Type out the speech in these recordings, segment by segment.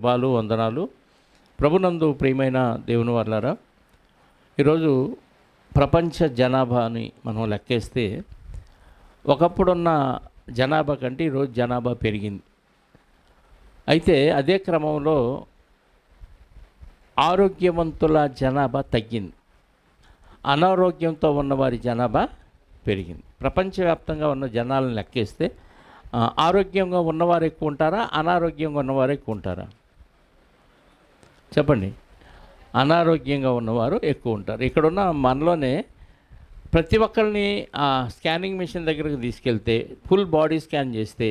శుభాలు వందనాలు. ప్రభునందు ప్రియమైన దేవుని వర్లారా, ఈరోజు ప్రపంచ జనాభాని మనం లెక్కేస్తే ఒకప్పుడున్న జనాభా కంటే ఈరోజు జనాభా పెరిగింది. అయితే అదే క్రమంలో ఆరోగ్యవంతుల జనాభా తగ్గింది, అనారోగ్యంతో ఉన్నవారి జనాభా పెరిగింది. ప్రపంచవ్యాప్తంగా ఉన్న జనాలను లెక్కేస్తే ఆరోగ్యంగా ఉన్నవారు ఎక్కువ ఉంటారా, అనారోగ్యంగా ఉన్నవారు ఎక్కువ ఉంటారా? చెప్పండి. అనారోగ్యంగా ఉన్నవారు ఎక్కువ ఉంటారు. ఇక్కడున్న మనలోనే ప్రతి ఒక్కరిని ఆ స్కానింగ్ మిషన్ దగ్గరికి తీసుకెళ్తే ఫుల్ బాడీ స్కాన్ చేస్తే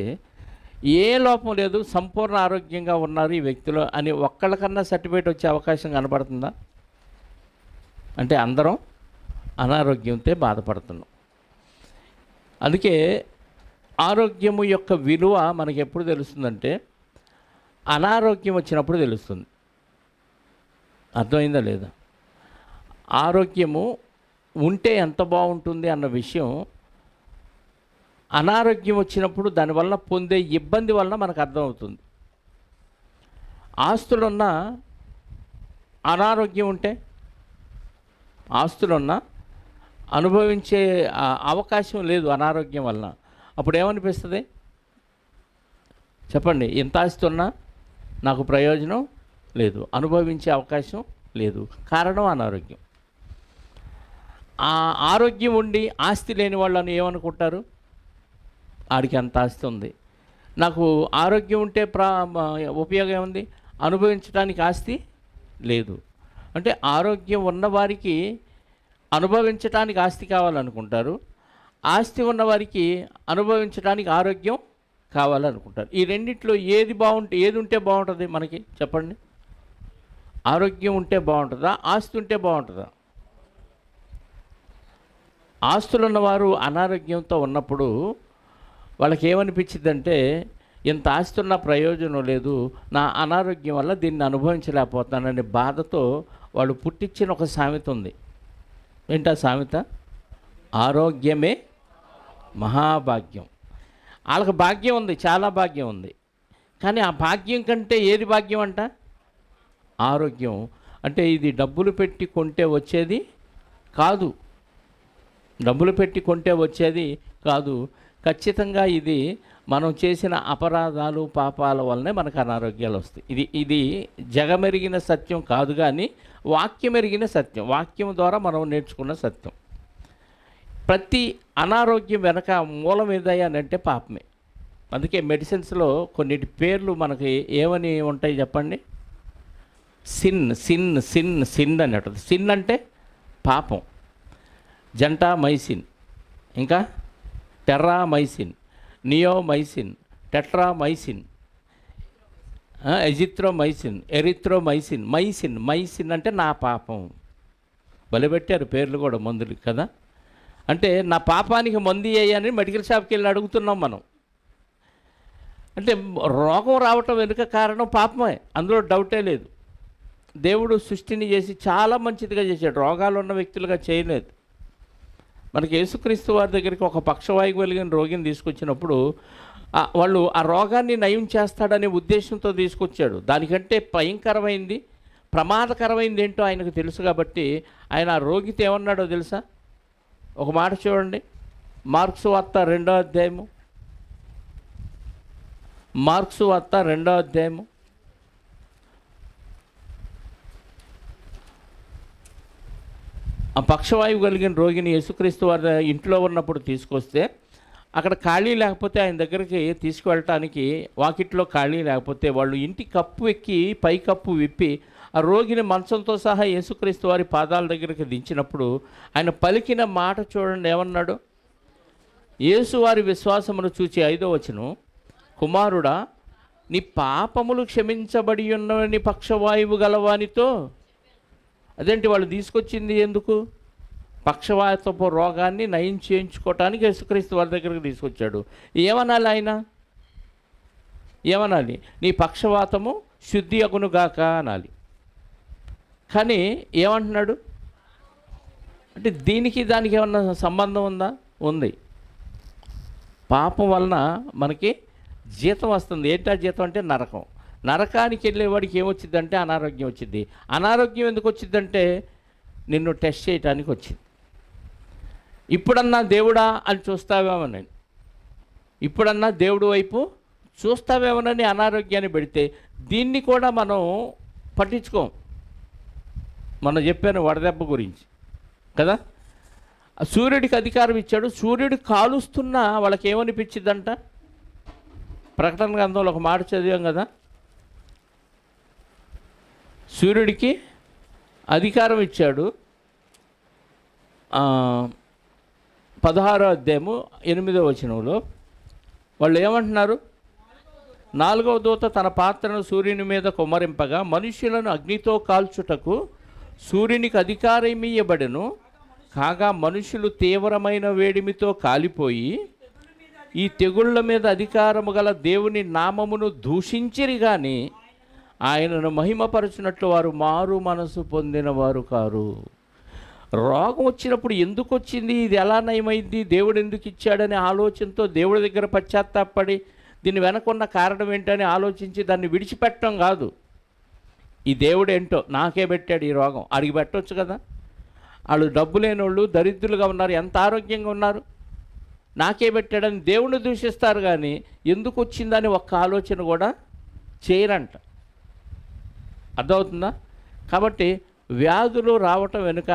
ఏ లోపం లేదు, సంపూర్ణ ఆరోగ్యంగా ఉన్నారు ఈ వ్యక్తులు అని ఒక్కళ్ళకన్నా సర్టిఫికేట్ వచ్చే అవకాశం కనబడుతుందా? అంటే అందరం అనారోగ్యంతో బాధపడుతున్నాం. అందుకే ఆరోగ్యము యొక్క విలువ మనకి ఎప్పుడు తెలుస్తుందంటే అనారోగ్యం వచ్చినప్పుడు తెలుస్తుంది. అర్థమైందా లేదా? ఆరోగ్యము ఉంటే ఎంత బాగుంటుంది అన్న విషయం అనారోగ్యం వచ్చినప్పుడు దానివల్ల పొందే ఇబ్బంది వలన మనకు అర్థమవుతుంది. ఆస్తులున్న అనారోగ్యం ఉంటే, ఆస్తులున్న అనుభవించే అవకాశం లేదు అనారోగ్యం వలన. అప్పుడు ఏమనిపిస్తుంది? చెప్పండి. ఎంత ఆస్తి ఉన్నా నాకు ప్రయోజనం లేదు, అనుభవించే అవకాశం లేదు. కారణం అనారోగ్యం. ఆ ఆరోగ్యం ఉండి ఆస్తి లేని వాళ్ళని ఏమనుకుంటారు? ఆడికి అంత ఆస్తి ఉంది, నాకు ఆరోగ్యం ఉంటే ఉపయోగం ఏముంది, అనుభవించడానికి ఆస్తి లేదు. అంటే ఆరోగ్యం ఉన్నవారికి అనుభవించడానికి ఆస్తి కావాలనుకుంటారు, ఆస్తి ఉన్నవారికి అనుభవించడానికి ఆరోగ్యం కావాలనుకుంటారు. ఈ రెండిట్లో ఏది ఉంటే బాగుంటుంది మనకి? చెప్పండి. ఆరోగ్యం ఉంటే బాగుంటుందా, ఆస్తి ఉంటే బాగుంటుందా? ఆస్తులు ఉన్నవారు అనారోగ్యంతో ఉన్నప్పుడు వాళ్ళకి ఏమనిపించిందంటే, ఇంత ఆస్తి ఉన్న ప్రయోజనం లేదు, నా అనారోగ్యం వల్ల దీన్ని అనుభవించలేకపోతాననే బాధతో వాళ్ళు పుట్టించిన ఒక సామెత ఉంది. ఏంటా సామెత? ఆరోగ్యమే మహాభాగ్యం. వాళ్ళకి భాగ్యం ఉంది, చాలా భాగ్యం ఉంది. కానీ ఆ భాగ్యం కంటే ఏది భాగ్యం అంట? ఆరోగ్యం. అంటే ఇది డబ్బులు పెట్టి కొంటే వచ్చేది కాదు, డబ్బులు పెట్టి కొంటే వచ్చేది కాదు. ఖచ్చితంగా ఇది మనం చేసిన అపరాధాలు పాపాల వల్లనే మనకు అనారోగ్యాలు వస్తాయి. ఇది జగమెరిగిన సత్యం కాదు, కానీ వాక్యం ఎరిగిన సత్యం, వాక్యం ద్వారా మనం నేర్చుకున్న సత్యం. ప్రతి అనారోగ్యం వెనక మూలం ఏదయ్యానంటే పాపమే. అందుకే మెడిసిన్స్లో కొన్నిటి పేర్లు మనకి ఏమని ఉంటాయి చెప్పండి? సిన్ సిన్ సిన్ సిన్ అని అంటుంది. సిన్ అంటే పాపం. జంటామైసిన్, ఇంకా టెర్రామైసిన్, నియోమైసిన్, టెట్రామైసిన్, ఎజిత్రోమైసిన్, ఎరిత్రోమైసిన్, మైసిన్. మైసిన్ అంటే నా పాపం. బలిపెట్టారు పేర్లు కూడా మందులు కదా. అంటే నా పాపానికి మందు వేయని మెడికల్ షాప్కి వెళ్ళి అడుగుతున్నాం మనం. అంటే రోగం రావటం వెనుక కారణం పాపమే, అందులో డౌటే లేదు. దేవుడు సృష్టిని చేసి చాలా మంచిదిగా చేశాడు, రోగాలు ఉన్న వ్యక్తులుగా చేయలేదు. మనకి యేసుక్రీస్తు వారి దగ్గరికి ఒక పక్షవాయువు కలిగిన రోగిని తీసుకొచ్చినప్పుడు వాళ్ళు ఆ రోగాన్ని నయం చేస్తాడనే ఉద్దేశంతో తీసుకొచ్చాడు. దానికంటే భయంకరమైంది, ప్రమాదకరమైంది ఏంటో ఆయనకు తెలుసు. కాబట్టి ఆయన ఆ రోగితో ఏమన్నాడో తెలుసా? ఒక మాట చూడండి. మార్క్సు వార్త 2వ అధ్యాయము, మార్క్సు వార్త 2వ అధ్యాయము ఆ పక్షవాయువు కలిగిన రోగిని యేసుక్రీస్తు వారి ఇంట్లో ఉన్నప్పుడు తీసుకొస్తే అక్కడ ఖాళీ లేకపోతే ఆయన దగ్గరికి తీసుకువెళ్ళటానికి వాకిట్లో ఖాళీ లేకపోతే వాళ్ళు ఇంటి కప్పు ఎక్కి పై కప్పు విప్పి ఆ రోగిని మంచంతో సహా యేసుక్రీస్తు వారి పాదాల దగ్గరికి దించినప్పుడు ఆయన పలికిన మాట చూడండి. ఏమన్నాడు? యేసు వారి విశ్వాసమును చూచి 5వ వచనం, కుమారుడా నీ పాపములు క్షమించబడి ఉన్నవని పక్షవాయువు గలవానితో. అదేంటి వాళ్ళు తీసుకొచ్చింది ఎందుకు? పక్షవాతపు రోగాన్ని నయం చేయించుకోవటానికి యేసుక్రీస్తు వారి దగ్గరికి తీసుకొచ్చాడు. ఏమనాలి ఆయన? ఏమనాలి? నీ పక్షవాతము శుద్ధి అగునుగాక అనాలి. కానీ ఏమంటున్నాడు అంటే దీనికి దానికి ఏమన్నా సంబంధం ఉందా? ఉంది. పాపం వలన మనకి జీతం వస్తుంది. ఏంటా జీతం అంటే నరకం. నరకానికి వెళ్ళేవాడికి ఏమొచ్చిందంటే అనారోగ్యం వచ్చింది. అనారోగ్యం ఎందుకు వచ్చిందంటే నిన్ను టెస్ట్ చేయడానికి వచ్చింది. ఇప్పుడన్నా దేవుడా అని చూస్తావేమోనని, ఇప్పుడన్నా దేవుడు వైపు చూస్తావేమోనని అనారోగ్యాన్ని పెడితే దీన్ని కూడా మనం పట్టించుకోం. మనం చెప్పాను వడదెబ్బ గురించి కదా. సూర్యుడికి అధికారం ఇచ్చాడు, సూర్యుడు కాలుస్తున్నా వాళ్ళకి ఏమనిపించిందంట. ప్రకటన గ్రంథంలో ఒక మాట చదివాం కదా, సూర్యుడికి అధికారం ఇచ్చాడు. 16వ అధ్యాయము 8వ వచనంలో వాళ్ళు ఏమంటున్నారు, 4వ దూత తన పాత్రను సూర్యుని మీద కుమ్మరింపగా మనుష్యులను అగ్నితో కాల్చుటకు సూర్యునికి అధికారం ఇయ్యబడెను. కాగా మనుషులు తీవ్రమైన వేడిమితో కాలిపోయి ఈ తెగుళ్ళ మీద అధికారము గల దేవుని నామమును దూషించిరి గాని ఆయనను మహిమపరచునట్లు వారు మారు మనసు పొందిన వారు కారు. రోగం వచ్చినప్పుడు ఎందుకు వచ్చింది, ఇది ఎలా నయమైంది, దేవుడు ఎందుకు ఇచ్చాడనే ఆలోచనతో దేవుడి దగ్గర పశ్చాత్తాపడి దీని వెనకున్న కారణం ఏంటని ఆలోచించి దాన్ని విడిచిపెట్టడం కాదు. ఈ దేవుడు ఏంటో నాకే పెట్టాడు ఈ రోగం, అడిగి పెట్టవచ్చు కదా. వాళ్ళు డబ్బు లేని వాళ్ళు దరిద్రులుగా ఉన్నారు, ఎంత ఆరోగ్యంగా ఉన్నారు, నాకే పెట్టాడని దేవుణ్ణి దూషిస్తారు కానీ ఎందుకు వచ్చిందని ఒక్క ఆలోచన కూడా చేయరంట. అర్థమవుతుందా? కాబట్టి వ్యాధులు రావటం వెనుక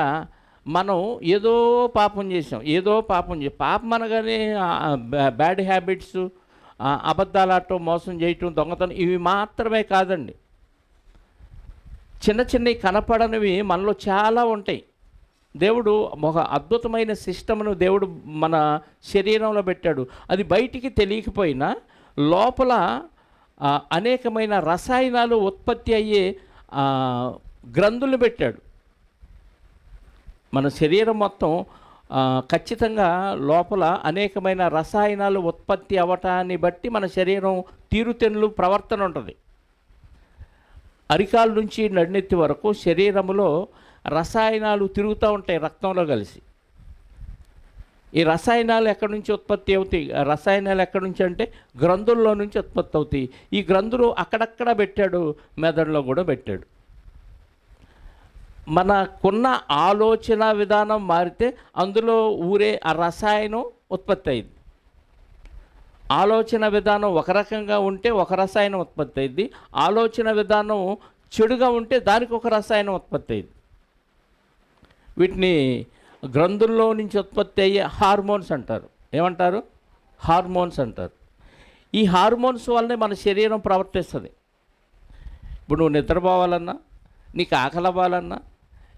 మనం ఏదో పాపం చేసాం, పాపం అనగానే బ్యాడ్ హ్యాబిట్స్, అబద్ధాలు ఆడటం, మోసం చేయటం, దొంగతనం ఇవి మాత్రమే కాదండి. చిన్న చిన్నవి కనపడనివి మనలో చాలా ఉంటాయి. దేవుడు ఒక అద్భుతమైన సిస్టమ్ను దేవుడు మన శరీరంలో పెట్టాడు. అది బయటికి తెలియకపోయినా లోపల అనేకమైన రసాయనాలు ఉత్పత్తి అయ్యే గ్రంథులు పెట్టాడు. మన శరీరం మొత్తం ఖచ్చితంగా లోపల అనేకమైన రసాయనాలు ఉత్పత్తి అవ్వటాన్ని బట్టి మన శరీరం తీరుతెన్నులు ప్రవర్తన ఉంటుంది. అరికాల నుంచి నడినెత్తి వరకు శరీరంలో రసాయనాలు తిరుగుతూ ఉంటాయి రక్తంలో కలిసి. ఈ రసాయనాలు ఎక్కడి నుంచి ఉత్పత్తి అవుతాయి, రసాయనాలు ఎక్కడి నుంచి అంటే గ్రంథుల్లో నుంచి ఉత్పత్తి అవుతాయి. ఈ గ్రంథులు అక్కడక్కడ పెట్టాడు, మెదడులో కూడా పెట్టాడు. మనకున్న ఆలోచన విధానం మారితే అందులో ఊరే ఆ రసాయనం ఉత్పత్తి అయింది. ఆలోచన విధానం ఒక రకంగా ఉంటే ఒక రసాయనం ఉత్పత్తి అయింది, ఆలోచన విధానం చెడుగా ఉంటే దానికి ఒక రసాయనం ఉత్పత్తి అయింది. వీటిని గ్రంథుల్లో నుంచి ఉత్పత్తి అయ్యే హార్మోన్స్ అంటారు. ఏమంటారు? హార్మోన్స్ అంటారు. ఈ హార్మోన్స్ వల్లనే మన శరీరం ప్రవర్తిస్తుంది. ఇప్పుడు నువ్వు నిద్రపోవాలన్నా, నీకు ఆకలి అవ్వాలన్నా,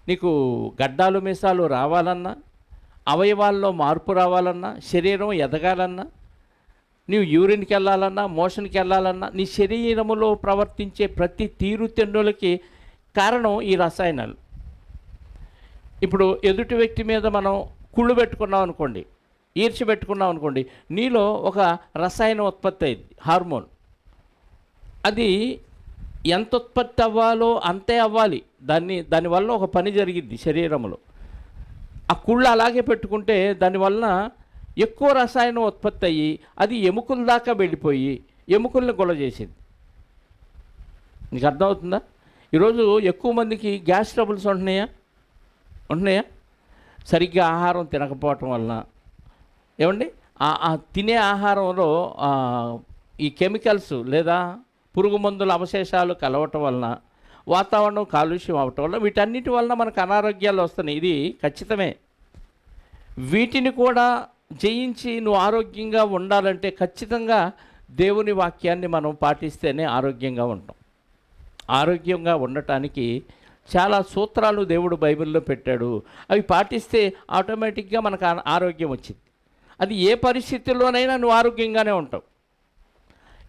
నీకు గడ్డాలు మీసాలు రావాలన్నా, అవయవాల్లో మార్పు రావాలన్నా, శరీరం ఎదగాలన్నా, నీవు యూరిన్కి వెళ్ళాలన్నా, మోషన్కి వెళ్ళాలన్నా, నీ శరీరములో ప్రవర్తించే ప్రతి తీరుతెన్నులకి కారణం ఈ రసాయనాలు. ఇప్పుడు ఎదుటి వ్యక్తి మీద మనం కుళ్ళు పెట్టుకున్నాం అనుకోండి, ఈర్ష్య పెట్టుకున్నాం అనుకోండి, నీలో ఒక రసాయనం ఉత్పత్తి అయింది, హార్మోన్. అది ఎంత ఉత్పత్తి అవ్వాలో అంతే అవ్వాలి. దానివల్ల ఒక పని జరిగిద్ది శరీరంలో. ఆ కుళ్ళు అలాగే పెట్టుకుంటే దానివల్ల ఎక్కువ రసాయనం ఉత్పత్తి అయ్యి అది ఎముకల దాకా వెళ్ళిపోయి ఎముకల్ని గొల్ల చేసింది. నీకు అర్థమవుతుందా? ఈరోజు ఎక్కువ మందికి గ్యాస్ ట్రబుల్స్ ఉంటున్నాయా? సరిగ్గా ఆహారం తినకపోవటం వలన. ఏమండి, తినే ఆహారంలో ఈ కెమికల్స్ లేదా పురుగు మందుల అవశేషాలు కలవటం వలన, వాతావరణం కాలుష్యం అవటం వల్ల, వీటన్నిటి వలన మనకు అనారోగ్యాలు వస్తున్నాయి. ఇది ఖచ్చితమే. వీటిని కూడా జయించి నువ్వు ఆరోగ్యంగా ఉండాలంటే ఖచ్చితంగా దేవుని వాక్యాన్ని మనం పాటిస్తేనే ఆరోగ్యంగా ఉంటాం. ఆరోగ్యంగా ఉండటానికి చాలా సూత్రాలు దేవుడు బైబిల్లో పెట్టాడు. అవి పాటిస్తే ఆటోమేటిక్గా మనకు ఆరోగ్యం వచ్చింది. అది ఏ పరిస్థితుల్లోనైనా నువ్వు ఆరోగ్యంగానే ఉంటావు.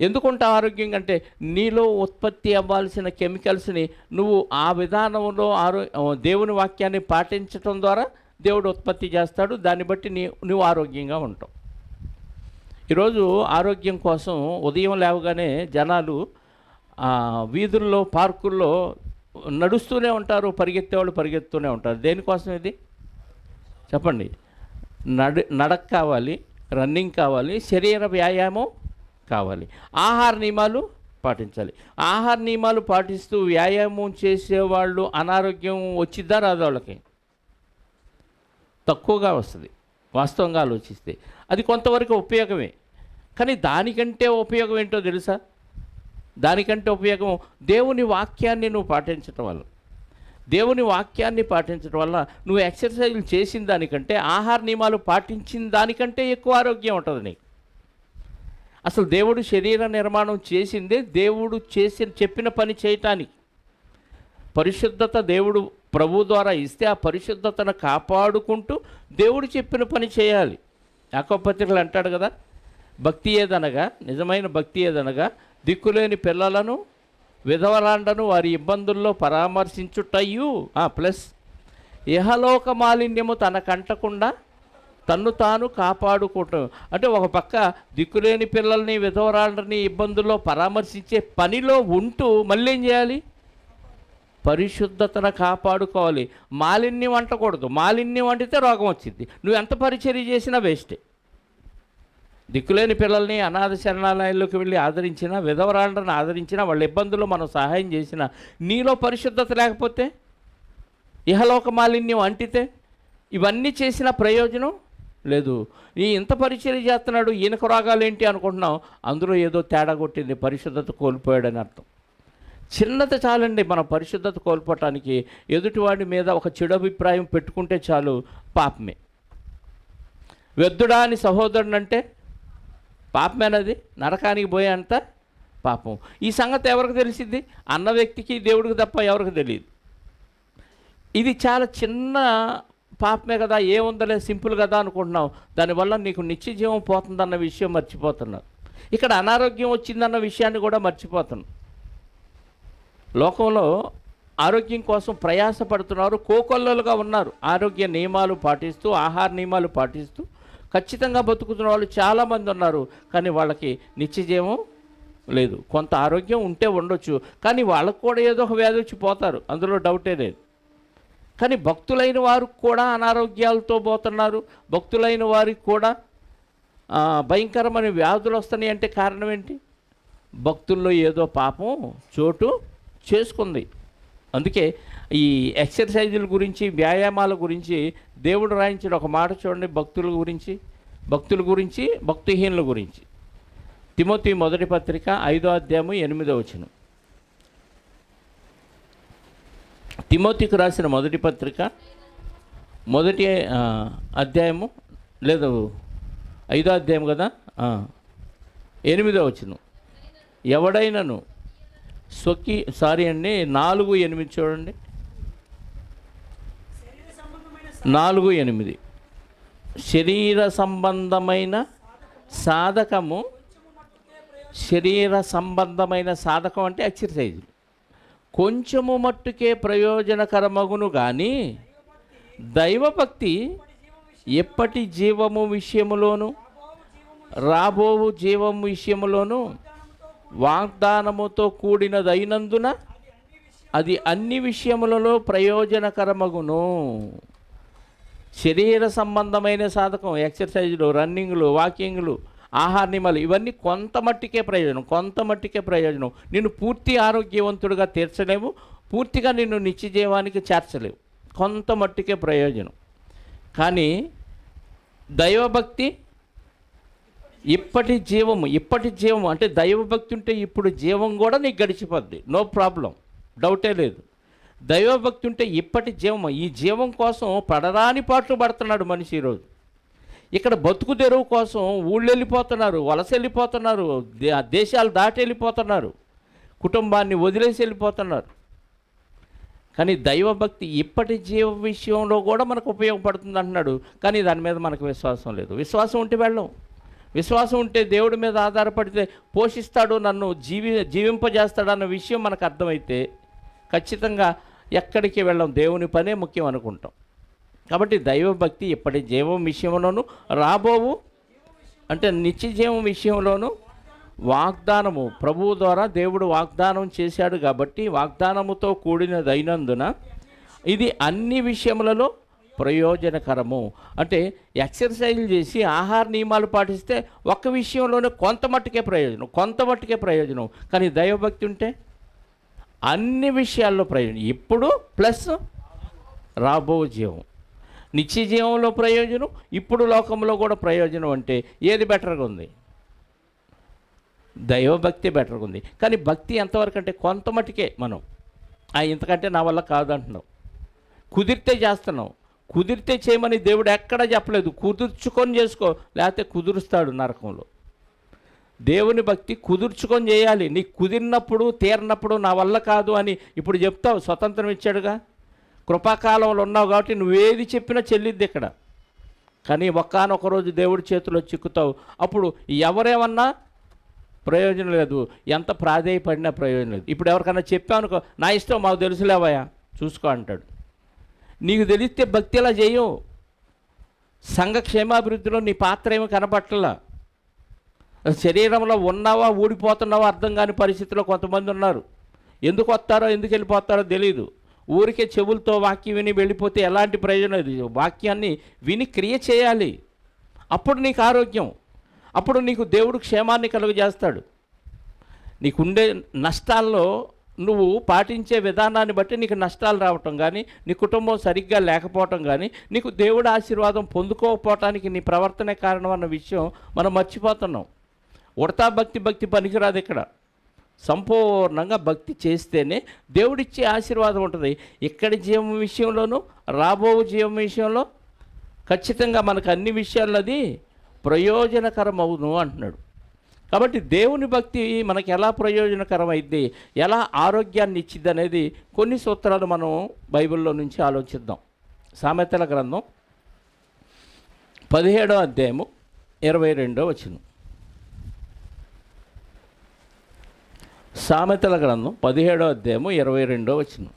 ఎందుకుంటావు ఆరోగ్యంగా అంటే నీలో ఉత్పత్తి అవ్వాల్సిన కెమికల్స్ని నువ్వు ఆ విధానంలో దేవుని వాక్యాన్ని పాటించటం ద్వారా దేవుడు ఉత్పత్తి చేస్తాడు. దాన్ని బట్టి నువ్వు ఆరోగ్యంగా ఉంటావు. ఈరోజు ఆరోగ్యం కోసం ఉదయం లేవగానే జనాలు వీధుల్లో, పార్కుల్లో నడుస్తూనే ఉంటారు, పరిగెత్తేవాళ్ళు పరిగెత్తూనే ఉంటారు. దేనికోసం ఇది చెప్పండి? నడక కావాలి, రన్నింగ్ కావాలి, శరీర వ్యాయామం కావాలి, ఆహార నియమాలు పాటించాలి. ఆహార నియమాలు పాటిస్తూ వ్యాయామం చేసేవాళ్ళు అనారోగ్యం వచ్చిద్దా రాదు? వాళ్ళకి తక్కువగా వస్తుంది వాస్తవంగా ఆలోచిస్తే. అది కొంతవరకు ఉపయోగమే. కానీ దానికంటే ఉపయోగం ఏంటో తెలుసా? దానికంటే ఉపయోగం దేవుని వాక్యాన్ని నువ్వు పాటించటం వల్ల. దేవుని వాక్యాన్ని పాటించడం వల్ల నువ్వు ఎక్సర్సైజులు చేసిన దానికంటే, ఆహార నియమాలు పాటించిన దానికంటే ఎక్కువ ఆరోగ్యం ఉంటుంది నీకు. అసలు దేవుడు శరీర నిర్మాణం చేసిందే దేవుడు చెప్పిన పని చేయటానికి. పరిశుద్ధత దేవుడు ప్రభు ద్వారా ఇస్తే ఆ పరిశుద్ధతను కాపాడుకుంటూ దేవుడు చెప్పిన పని చేయాలి. యాకోబు పత్రికలో అంటాడు కదా, భక్తి ఏదనగా, నిజమైన భక్తి ఏదనగా దిక్కులేని పిల్లలను విధవరాండను వారి ఇబ్బందుల్లో పరామర్శించుటయు ప్లస్ ఇహలోక మాలిన్యము తనకంటకుండా తన్ను తాను కాపాడుకోవటం. అంటే ఒక పక్క దిక్కులేని పిల్లల్ని విధవరాండ్రని ఇబ్బందుల్లో పరామర్శించే పనిలో ఉంటూ మళ్ళీ ఏం చేయాలి? పరిశుద్ధతను కాపాడుకోవాలి. మాలిన్యం అంటకూడదు. మాలిన్యం అంటితే రోగం వచ్చింది. నువ్వు ఎంత పరిచర్య చేసినా వేస్టే. దిక్కులేని పిల్లల్ని అనాథ శరణాలయాల్లోకి వెళ్ళి ఆదరించిన, విధవరాండ్రని ఆదరించిన, వాళ్ళ ఇబ్బందుల్లో మనం సహాయం చేసిన, నీలో పరిశుద్ధత లేకపోతే, ఇహలోక మాలిన్యం అంటితే, ఇవన్నీ చేసిన ప్రయోజనం లేదు. ఇంత పరిచర్య చేస్తున్నాడు, ఈయనకు రోగాలు ఏంటి అనుకుంటున్నాం, అందులో ఏదో తేడా కొట్టింది, పరిశుద్ధత కోల్పోయాడని అర్థం. చిన్నది చాలండి మనం పరిశుద్ధత కోల్పోవటానికి. ఎదుటివాడి మీద ఒక చెడు అభిప్రాయం పెట్టుకుంటే చాలు, పాపమే. వ్యర్థుడా అని సహోదరుడంటే పాపమేనది, నరకానికి పోయేంత పాపం. ఈ సంగతి ఎవరికి తెలిసింది? అన్న వ్యక్తికి, దేవుడికి తప్ప ఎవరికి తెలియదు. ఇది చాలా చిన్న పాపమే కదా, ఏముందలే, సింపుల్ కదా అనుకుంటున్నావు. దానివల్ల నీకు నిత్య జీవం పోతుందన్న విషయం మర్చిపోతున్నావు. ఇక్కడ అనారోగ్యం వచ్చిందన్న విషయాన్ని కూడా మర్చిపోతున్నావు. లోకంలో ఆరోగ్యం కోసం ప్రయాసపడుతున్నారు, కోకొల్లలుగా ఉన్నారు. ఆరోగ్య నియమాలు పాటిస్తూ, ఆహార నియమాలు పాటిస్తూ ఖచ్చితంగా బతుకుతున్న వాళ్ళు చాలామంది ఉన్నారు. కానీ వాళ్ళకి నిత్య జీవం లేదు. కొంత ఆరోగ్యం ఉంటే ఉండొచ్చు, కానీ వాళ్ళకు కూడా ఏదో ఒక వ్యాధి వచ్చి పోతారు, అందులో డౌటే లేదు. కానీ భక్తులైన వారు కూడా అనారోగ్యాలతో పోతున్నారు. భక్తులైన వారికి కూడా భయంకరమైన వ్యాధులు వస్తున్నాయి. అంటే కారణం ఏంటి? భక్తుల్లో ఏదో పాపం చోటు చేసుకుంది. అందుకే ఈ ఎక్సర్సైజుల గురించి, వ్యాయామాల గురించి దేవుడు రాయించిన ఒక మాట చూడండి. భక్తుల గురించి భక్తిహీనుల గురించి. తిమోతి మొదటి పత్రిక 5వ అధ్యాయము 8వ వచనం. తిమోతికి రాసిన మొదటి పత్రిక మొదటి అధ్యాయము, లేదు 5వ అధ్యాయం కదా, 8వ వచనం. ఎవడైనను 4:8 చూడండి. 4:8 శరీర సంబంధమైన సాధకము. శరీర సంబంధమైన సాధకం అంటే ఎక్సర్సైజ్. కొంచెము మట్టుకే ప్రయోజనకరమగును కానీ దైవభక్తి ఎప్పటి జీవము విషయములోను రాబోవు జీవము విషయములోను వాగ్దానముతో కూడినదైనందున అది అన్ని విషయములలో ప్రయోజనకరమగును. శరీర సంబంధమైన సాధకం, ఎక్సర్సైజులు, రన్నింగ్లు, వాకింగ్లు, ఆహార నియమాలు, ఇవన్నీ కొంత మట్టికే ప్రయోజనం. నిన్ను పూర్తి ఆరోగ్యవంతుడిగా తీర్చలేవు, పూర్తిగా నిన్ను నిత్య జీవానికి చేర్చలేవు. కొంత మట్టికే ప్రయోజనం. కానీ దైవభక్తి ఇప్పటి జీవము అంటే దైవభక్తి ఉంటే ఇప్పుడు జీవం కూడా నీకు గడిచిపోద్ది, నో ప్రాబ్లం, డౌటే లేదు. దైవభక్తి ఉంటే ఇప్పటి జీవము. ఈ జీవం కోసం పడరాని పాటలు పడుతున్నాడు మనిషి ఈరోజు. ఇక్కడ బతుకు తెరువు కోసం ఊళ్ళు వెళ్ళిపోతున్నారు, వలస వెళ్ళిపోతున్నారు, దేశాలు దాటి వెళ్ళిపోతున్నారు, కుటుంబాన్ని వదిలేసి వెళ్ళిపోతున్నారు. కానీ దైవభక్తి ఇప్పటి జీవ విషయంలో కూడా మనకు ఉపయోగపడుతుంది అంటున్నాడు. కానీ దాని మీద మనకు విశ్వాసం లేదు. విశ్వాసం ఉంటే వెళ్ళం. విశ్వాసం ఉంటే దేవుడి మీద ఆధారపడితే పోషిస్తాడు, నన్ను జీవింపజేస్తాడు అన్న విషయం మనకు అర్థమైతే ఖచ్చితంగా ఎక్కడికి వెళ్ళం, దేవుని పనే ముఖ్యం అనుకుంటాం. కాబట్టి దైవభక్తి ఇప్పటి జీవం విషయంలోనూ రాబోవు అంటే నిత్య జీవం విషయంలోనూ వాగ్దానము ప్రభువు ద్వారా దేవుడు వాగ్దానం చేశాడు. కాబట్టి వాగ్దానముతో కూడినదైనందున ఇది అన్ని విషయములలో ప్రయోజనకరము. అంటే ఎక్సర్సైజ్ చేసి ఆహార నియమాలు పాటిస్తే ఒక్క విషయంలోనే కొంత మట్టుకే ప్రయోజనం. కానీ దైవభక్తి ఉంటే అన్ని విషయాల్లో ప్రయోజనం. ఇప్పుడు ప్లస్ రాబో జీవం, నిత్య జీవంలో ప్రయోజనం, ఇప్పుడు లోకంలో కూడా ప్రయోజనం. అంటే ఏది బెటర్గా ఉంది? దైవభక్తి బెటర్గా ఉంది. కానీ భక్తి ఎంతవరకు అంటే కొంత మట్టుకే. మనం ఇంతకంటే నా వల్ల కాదంటున్నావు. కుదిరితే చేస్తున్నావు. కుదిరితే చేయమని దేవుడు ఎక్కడా చెప్పలేదు. కుదుర్చుకొని చేసుకో, లేకపోతే కుదురుస్తాడు నరకంలో. దేవుని భక్తి కుదుర్చుకొని చేయాలి. నీకు కుదిరినప్పుడు తీరినప్పుడు నా వల్ల కాదు అని ఇప్పుడు చెప్తావు. స్వతంత్రం ఇచ్చాడుగా, కృపాకాలంలో ఉన్నావు కాబట్టి నువ్వేది చెప్పినా చెల్లిద్ది ఇక్కడ. కానీ ఒకానొక రోజు దేవుడి చేతిలో చిక్కుతావు. అప్పుడు ఎవరేమన్నా ప్రయోజనం లేదు, ఎంత ప్రాధేయపడినా ప్రయోజనం లేదు. ఇప్పుడు ఎవరికైనా చెప్పానుకో, నా ఇష్టం, మాకు తెలుసులేవయ్యా చూసుకో అంటాడు. నీకు తెలిస్తే భక్తి ఎలా చేయవు. సంఘ క్షేమాభివృద్ధిలో నీ పాత్ర ఏమీ కనపట్టలా. శరీరంలో ఉన్నావా ఊడిపోతున్నావా అర్థం కాని పరిస్థితిలో కొంతమంది ఉన్నారు. ఎందుకు వస్తారో ఎందుకు వెళ్ళిపోతారో తెలియదు. ఊరికే చెవులతో వాక్యం విని వెళ్ళిపోతే ఎలాంటి ప్రయోజనం లేదు. వాక్యాన్ని విని క్రియ చేయాలి. అప్పుడు నీకు ఆరోగ్యం, అప్పుడు నీకు దేవుడు క్షేమాన్ని కలుగజేస్తాడు. నీకుండే నష్టాల్లో నువ్వు పాటించే విధానాన్ని బట్టి నీకు నష్టాలు రావటం కానీ, నీ కుటుంబం సరిగ్గా లేకపోవటం కానీ, నీకు దేవుడు ఆశీర్వాదం పొందుకోకపోవటానికి నీ ప్రవర్తనే కారణం అన్న విషయం మనం మర్చిపోతున్నాం. ఉడతా భక్తి పనికిరాదు. ఇక్కడ సంపూర్ణంగా భక్తి చేస్తేనే దేవుడిచ్చే ఆశీర్వాదం ఉంటుంది. ఇక్కడి జీవం విషయంలోనూ రాబో జీవం విషయంలో ఖచ్చితంగా మనకు అన్ని విషయాల్లో అది ప్రయోజనకరం అవును అంటున్నాడు. కాబట్టి దేవుని భక్తి మనకి ఎలా ప్రయోజనకరం అయింది, ఎలా ఆరోగ్యాన్ని ఇచ్చిద్ది అనేది కొన్ని సూత్రాలు మనం బైబిల్లో నుంచి ఆలోచిద్దాం. సామెతల గ్రంథం 17వ అధ్యాయము 22వ వచనం. సామెతల గ్రంథం 17వ అధ్యాయము 22వ వచనం.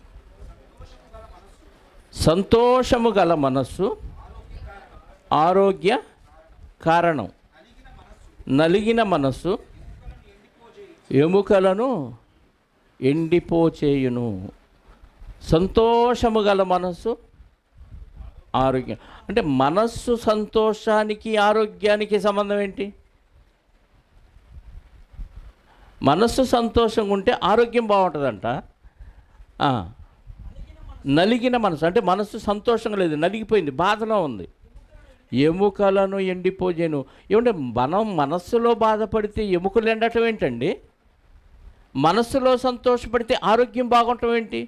సంతోషము గల మనస్సు ఆరోగ్య కారణం, నలిగిన మనస్సు ఎముకలను ఎండిపోచేయును. సంతోషము గల మనస్సు ఆరోగ్యం. అంటే మనస్సు సంతోషానికి ఆరోగ్యానికి సంబంధం ఏంటి? మనస్సు సంతోషంగా ఉంటే ఆరోగ్యం బాగుంటుందంట. నలిగిన మనసు అంటే మనస్సు సంతోషంగా లేదు, నలిగిపోయింది, బాధలో ఉంది. ఎముకలను ఎండిపోజేను. ఏమంటే మనం మనస్సులో బాధపడితే ఎముకలు ఎండటం ఏంటండి? మనస్సులో సంతోషపడితే ఆరోగ్యం బాగుండటం ఏంటి?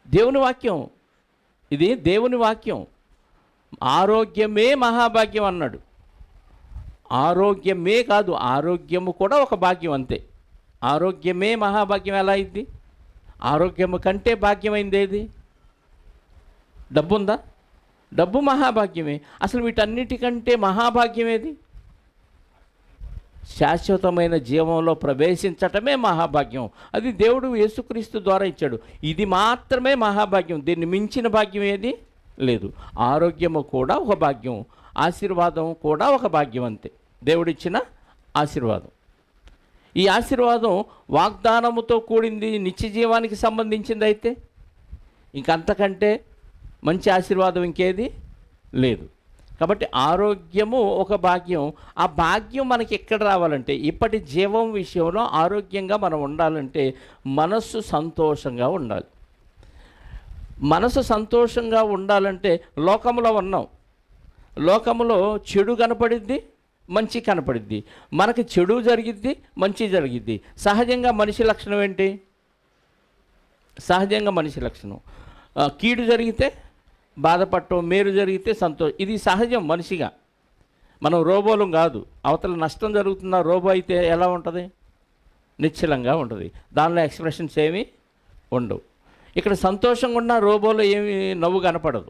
దేవుని వాక్యం ఇది, దేవుని వాక్యం. ఆరోగ్యమే మహాభాగ్యం అన్నాడు. ఆరోగ్యమే కాదు, ఆరోగ్యము కూడా ఒక భాగ్యం అంతే. ఆరోగ్యమే మహాభాగ్యం ఎలా అయింది? ఆరోగ్యము కంటే భాగ్యమైంది ఏది? డబ్బు ఉందా? డబ్బు మహాభాగ్యమే. అసలు వీటన్నిటికంటే మహాభాగ్యం ఏది? శాశ్వతమైన జీవంలో ప్రవేశించటమే మహాభాగ్యం. అది దేవుడు యేసుక్రీస్తు ద్వారా ఇచ్చాడు. ఇది మాత్రమే మహాభాగ్యం. దీన్ని మించిన భాగ్యం ఏది లేదు. ఆరోగ్యము కూడా ఒక భాగ్యం, ఆశీర్వాదం కూడా ఒక భాగ్యం అంతే. దేవుడిచ్చిన ఆశీర్వాదం. ఈ ఆశీర్వాదం వాగ్దానముతో కూడింది, నిత్య జీవానికి సంబంధించింది. అయితే ఇంకంతకంటే మంచి ఆశీర్వాదం ఇంకేది లేదు. కాబట్టి ఆరోగ్యము ఒక భాగ్యం. ఆ భాగ్యం మనకి ఎక్కడ రావాలంటే, ఇప్పటి జీవం విషయంలో ఆరోగ్యంగా మనం ఉండాలంటే మనస్సు సంతోషంగా ఉండాలి. మనసు సంతోషంగా ఉండాలంటే లోకంలో ఉన్నాం. లోకంలో చెడు కనపడిద్ది, మంచి కనపడిద్ది. మనకి చెడు జరిగిద్ది, మంచి జరిగిద్ది. సహజంగా మనిషి లక్షణం ఏంటి? సహజంగా మనిషి లక్షణం కీడు జరిగితే బాధపడటం, మేలు జరిగితే సంతోషం. ఇది సహజం మనిషిగా. మనం రోబోలం కాదు. అవతల నష్టం జరుగుతున్న రోబో అయితే ఎలా ఉంటుంది? నిశ్చలంగా ఉంటుంది. దానిలో ఎక్స్ప్రెషన్స్ ఏమీ ఉండవు. ఇక్కడ సంతోషంగా ఉన్న రోబోలో ఏమీ నవ్వు కనపడదు.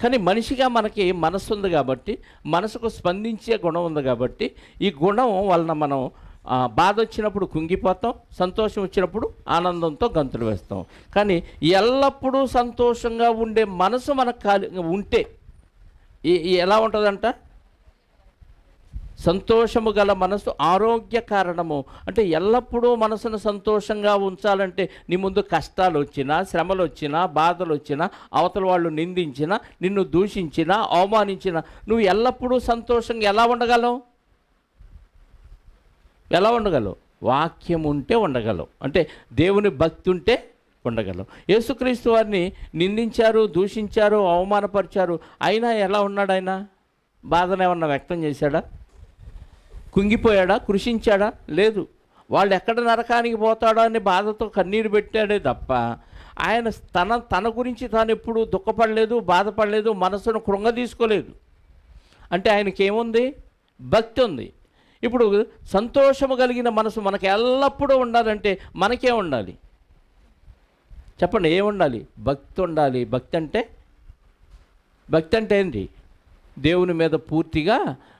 కానీ మనిషిగా మనకి మనసు ఉంది కాబట్టి, మనసుకు స్పందించే గుణం ఉంది కాబట్టి, ఈ గుణం వలన మనం బాధ వచ్చినప్పుడు కుంగిపోతాం, సంతోషం వచ్చినప్పుడు ఆనందంతో గంతులు వేస్తాం. కానీ ఎల్లప్పుడూ సంతోషంగా ఉండే మనసు మనకు ఉంటే ఎలా ఉంటుందంట? సంతోషము గల మనసు ఆరోగ్య కారణము. అంటే ఎల్లప్పుడూ మనసును సంతోషంగా ఉంచాలంటే నీ ముందు కష్టాలు వచ్చినా, శ్రమలు వచ్చినా, బాధలు వచ్చినా, అవతల వాళ్ళు నిందించినా, నిన్ను దూషించినా, అవమానించినా నువ్వు ఎల్లప్పుడూ సంతోషంగా ఎలా ఉండగలవు? ఎలా ఉండగలవు? వాక్యం ఉంటే ఉండగలవు. అంటే దేవుని భక్తి ఉంటే ఉండగలవు. యేసుక్రీస్తు వారిని నిందించారు, దూషించారు, అవమానపరిచారు. అయినా ఎలా ఉన్నాడు? ఆయన బాధను ఏమన్నా వ్యక్తం చేశాడా? కుంగిపోయాడా? కృషించాడా? లేదు. వాళ్ళు ఎక్కడ నరకానికి పోతాడో అని బాధతో కన్నీరు పెట్టాడే తప్ప ఆయన తన గురించి తాను ఎప్పుడూ దుఃఖపడలేదు, బాధపడలేదు, మనసును కృంగదీసుకోలేదు. అంటే ఆయనకి ఏముంది? భక్తి ఉంది. ఇప్పుడు సంతోషము కలిగిన మనసు మనకు ఎల్లప్పుడూ ఉండాలంటే మనకే ఉండాలి. చెప్పండి, ఏముండాలి? భక్తి ఉండాలి. భక్తి అంటే ఏంటి? దేవుని మీద పూర్తిగా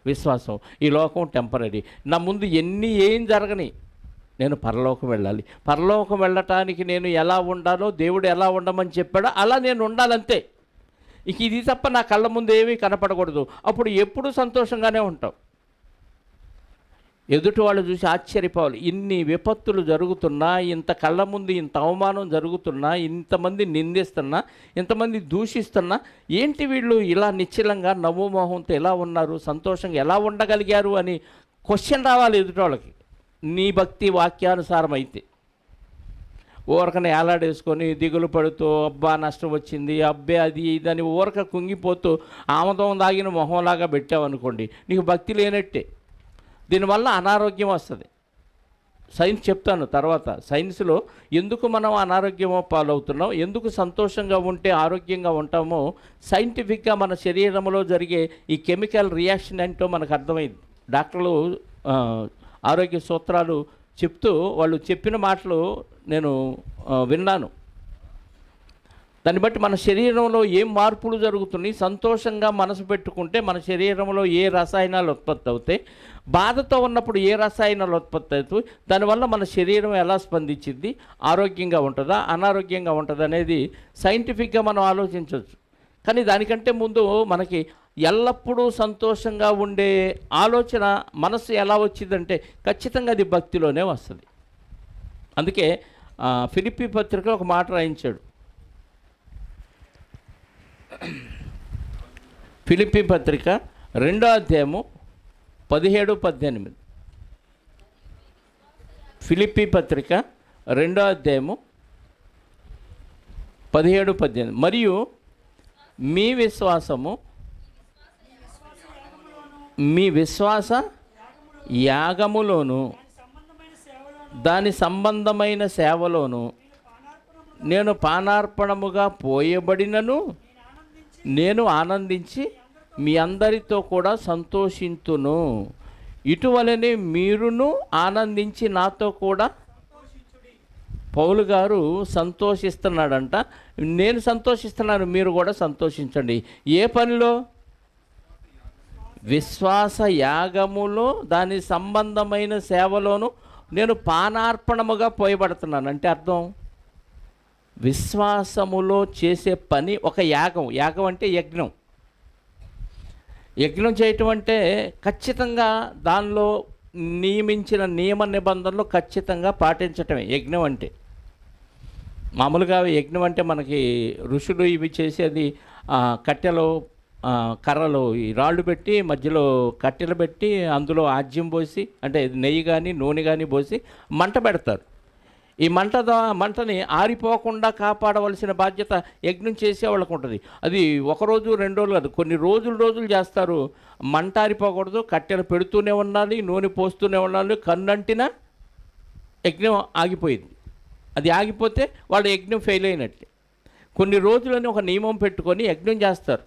విశ్వాసం. ఈ లోకం టెంపరీ. నా ముందు ఏం జరగని నేను పరలోకం వెళ్ళాలి. పరలోకం వెళ్ళటానికి నేను ఎలా ఉండాలో, దేవుడు ఎలా ఉండమని చెప్పాడో అలా నేను ఉండాలంతే. ఇక ఇది తప్ప నా కళ్ళ ముందు ఏమీ కనపడకూడదు. అప్పుడు ఎప్పుడూ సంతోషంగానే ఉంటాం. ఎదుటి వాళ్ళు చూసి ఆశ్చర్యపోవాలి. ఇన్ని విపత్తులు జరుగుతున్నా, ఇంత కళ్ళ ముందు ఇంత అవమానం జరుగుతున్నా, ఇంతమంది నిందిస్తున్నా, ఇంతమంది దూషిస్తున్నా, ఏంటి వీళ్ళు ఇలా నిశ్చలంగా నవ్వు మొహంతో ఎలా ఉన్నారు, సంతోషంగా ఎలా ఉండగలిగారు అని క్వశ్చన్ రావాలి ఎదుటి వాళ్ళకి. నీ భక్తి వాక్యానుసారం అయితే. ఊరకనే ఏలాడేసుకొని దిగులు పడుతూ అబ్బా నష్టం వచ్చింది, అబ్బే అది ఇదని ఊరక కుంగిపోతూ ఆమదం దాగిన మొహంలాగా పెట్టావనుకోండి, నీకు భక్తి లేనట్టే. దీనివల్ల అనారోగ్యం వస్తుంది. సైన్స్ చెప్తాను తర్వాత. సైన్స్లో ఎందుకు మనం అనారోగ్యం పాలవుతున్నాం, ఎందుకు సంతోషంగా ఉంటే ఆరోగ్యంగా ఉంటామో సైంటిఫిక్గా మన శరీరంలో జరిగే ఈ కెమికల్ రియాక్షన్ ఏంటో మనకు అర్థమైంది. డాక్టర్లు ఆరోగ్య సూత్రాలు చెప్తూ వాళ్ళు చెప్పిన మాటలు నేను విన్నాను. దాన్ని బట్టి మన శరీరంలో ఏం మార్పులు జరుగుతున్నాయి, సంతోషంగా మనసు పెట్టుకుంటే మన శరీరంలో ఏ రసాయనాలు ఉత్పత్తి అవుతాయి, బాధతో ఉన్నప్పుడు ఏ రసాయనాలు ఉత్పత్తి అవుతాయి, దానివల్ల మన శరీరం ఎలా స్పందించింది, ఆరోగ్యంగా ఉంటుందా అనారోగ్యంగా ఉంటుందా అనేది సైంటిఫిక్గా మనం ఆలోచించవచ్చు. కానీ దానికంటే ముందు మనకి ఎల్లప్పుడూ సంతోషంగా ఉండే ఆలోచన మనసు ఎలా వచ్చిందంటే ఖచ్చితంగా అది భక్తిలోనే వస్తుంది. అందుకే ఫిలిప్పీ పత్రికలో ఒక మాట రాయించాడు. ఫిలిప్పీ పత్రిక 2వ అధ్యాయము 17-18. ఫిలిప్పీ పత్రిక 2వ అధ్యాయము 17-18. మరియు మీ విశ్వాస యాగములోను దాని సంబంధమైన సేవలోను నేను పానార్పణముగా పోయబడినను నేను ఆనందించి మీ అందరితో కూడా సంతోషింతును. ఇటువలనే మీరును ఆనందించి నాతో కూడా. పౌలు గారు సంతోషిస్తున్నాడంట. నేను సంతోషిస్తున్నాను, మీరు కూడా సంతోషించండి. ఏ పనిలో? విశ్వాస యాగములో దాని సంబంధమైన సేవలోను నేను పానార్పణముగా పోయబడుతున్నాను. అంటే అర్థం, విశ్వాసములో చేసే పని ఒక యాగం. యాగం అంటే యజ్ఞం. యజ్ఞం చేయటం అంటే ఖచ్చితంగా దానిలో నియమించిన నియమ నిబంధనలు ఖచ్చితంగా పాటించటమే యజ్ఞం అంటే. మామూలుగా యజ్ఞం అంటే మనకి ఋషులు ఇవి చేసేది కట్టెలో కర్రలు ఈ రాళ్ళు పెట్టి మధ్యలో కట్టెలు పెట్టి అందులో ఆజ్యం పోసి, అంటే నెయ్యి కానీ నూనె కానీ పోసి మంట పెడతారు. ఈ మంటని ఆరిపోకుండా కాపాడవలసిన బాధ్యత యజ్ఞం చేసేవాళ్ళకు ఉంటుంది. అది ఒకరోజు 2 రోజులు కాదు, కొన్ని రోజులు చేస్తారు. మంట ఆరిపోకూడదు, కట్టెలు పెడుతూనే ఉండాలి, నూనె పోస్తూనే ఉండాలి. కన్నంటినా యజ్ఞం ఆగిపోయింది. అది ఆగిపోతే వాళ్ళ యజ్ఞం ఫెయిల్ అయినట్లే. కొన్ని రోజులని ఒక నియమం పెట్టుకొని యజ్ఞం చేస్తారు.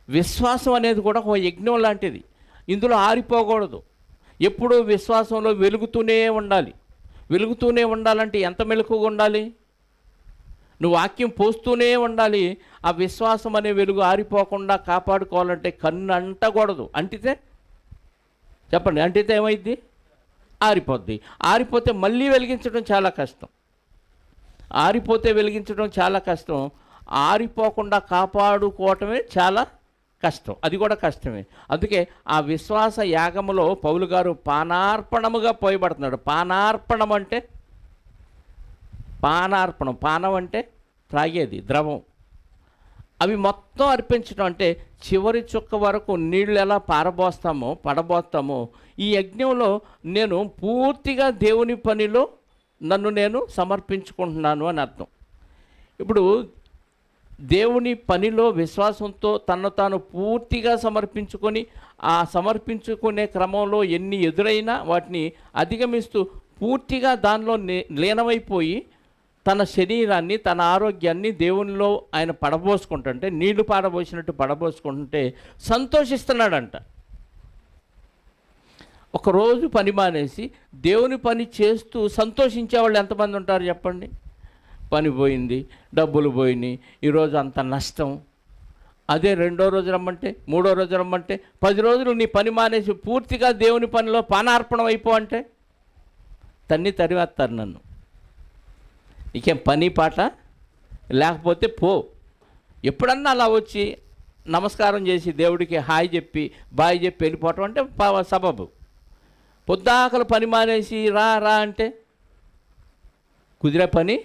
విశ్వాసం అనేది కూడా ఒక యజ్ఞం లాంటిది. ఇందులో ఆరిపోకూడదు. ఎప్పుడూ విశ్వాసంలో వెలుగుతూనే ఉండాలి. వెలుగుతూనే ఉండాలంటే ఎంత మెలకుగా ఉండాలి? నువ్వు వాక్యం పోస్తూనే ఉండాలి. ఆ విశ్వాసం అనే వెలుగు ఆరిపోకుండా కాపాడుకోవాలంటే కన్ను అంటకూడదు. అంటితే చెప్పండి, అంటితే ఏమైంది? ఆరిపోద్ది. ఆరిపోతే మళ్ళీ వెలిగించడం చాలా కష్టం. ఆరిపోతే వెలిగించడం చాలా కష్టం. ఆరిపోకుండా కాపాడుకోవటమే చాలా కష్టం, అది కూడా కష్టమే. అందుకే ఆ విశ్వాస యాగములో పౌలు గారు పానార్పణముగా పోయబడుతున్నాడు. పానార్పణం అంటే పానార్పణం, పానం అంటే త్రాగేది, ద్రవం. అవి మొత్తం అర్పించడం అంటే చివరి చుక్క వరకు నీళ్ళు ఎలా పడబోస్తామో ఈ యజ్ఞంలో నేను పూర్తిగా దేవుని పనిలో నన్ను నేను సమర్పించుకుంటున్నాను అని అర్థం. ఇప్పుడు దేవుని పనిలో విశ్వాసంతో తను తాను పూర్తిగా సమర్పించుకొని ఆ సమర్పించుకునే క్రమంలో ఎన్ని ఎదురైనా వాటిని అధిగమిస్తూ పూర్తిగా దానిలో లీనమైపోయి తన శరీరాన్ని, తన ఆరోగ్యాన్ని దేవునిలో ఆయన పడబోసుకుంటుంటే, నీళ్లు పారబోసినట్టు పడబోసుకుంటుంటే సంతోషిస్తున్నాడంట. ఒకరోజు పని మానేసి దేవుని పని చేస్తూ సంతోషించే వాళ్ళు ఎంతమంది ఉంటారు చెప్పండి? పని పోయింది, డబ్బులు పోయినాయి, ఈరోజు అంత నష్టం. అదే రెండో రోజు రమ్మంటే, మూడో రోజు రమ్మంటే, 10 రోజులు నీ పని మానేసి పూర్తిగా దేవుని పనిలో పానార్పణం అయిపో అంటే తరివేస్తారు నన్ను. నీకేం పని పాట లేకపోతే పో. ఎప్పుడన్నా అలా వచ్చి నమస్కారం చేసి దేవుడికి హాయ్ చెప్పి బాయ్ చెప్పి వెళ్ళిపోవటం అంటే సబబు. పొద్దాకలు పని మానేసి రా అంటే కుదిరే పని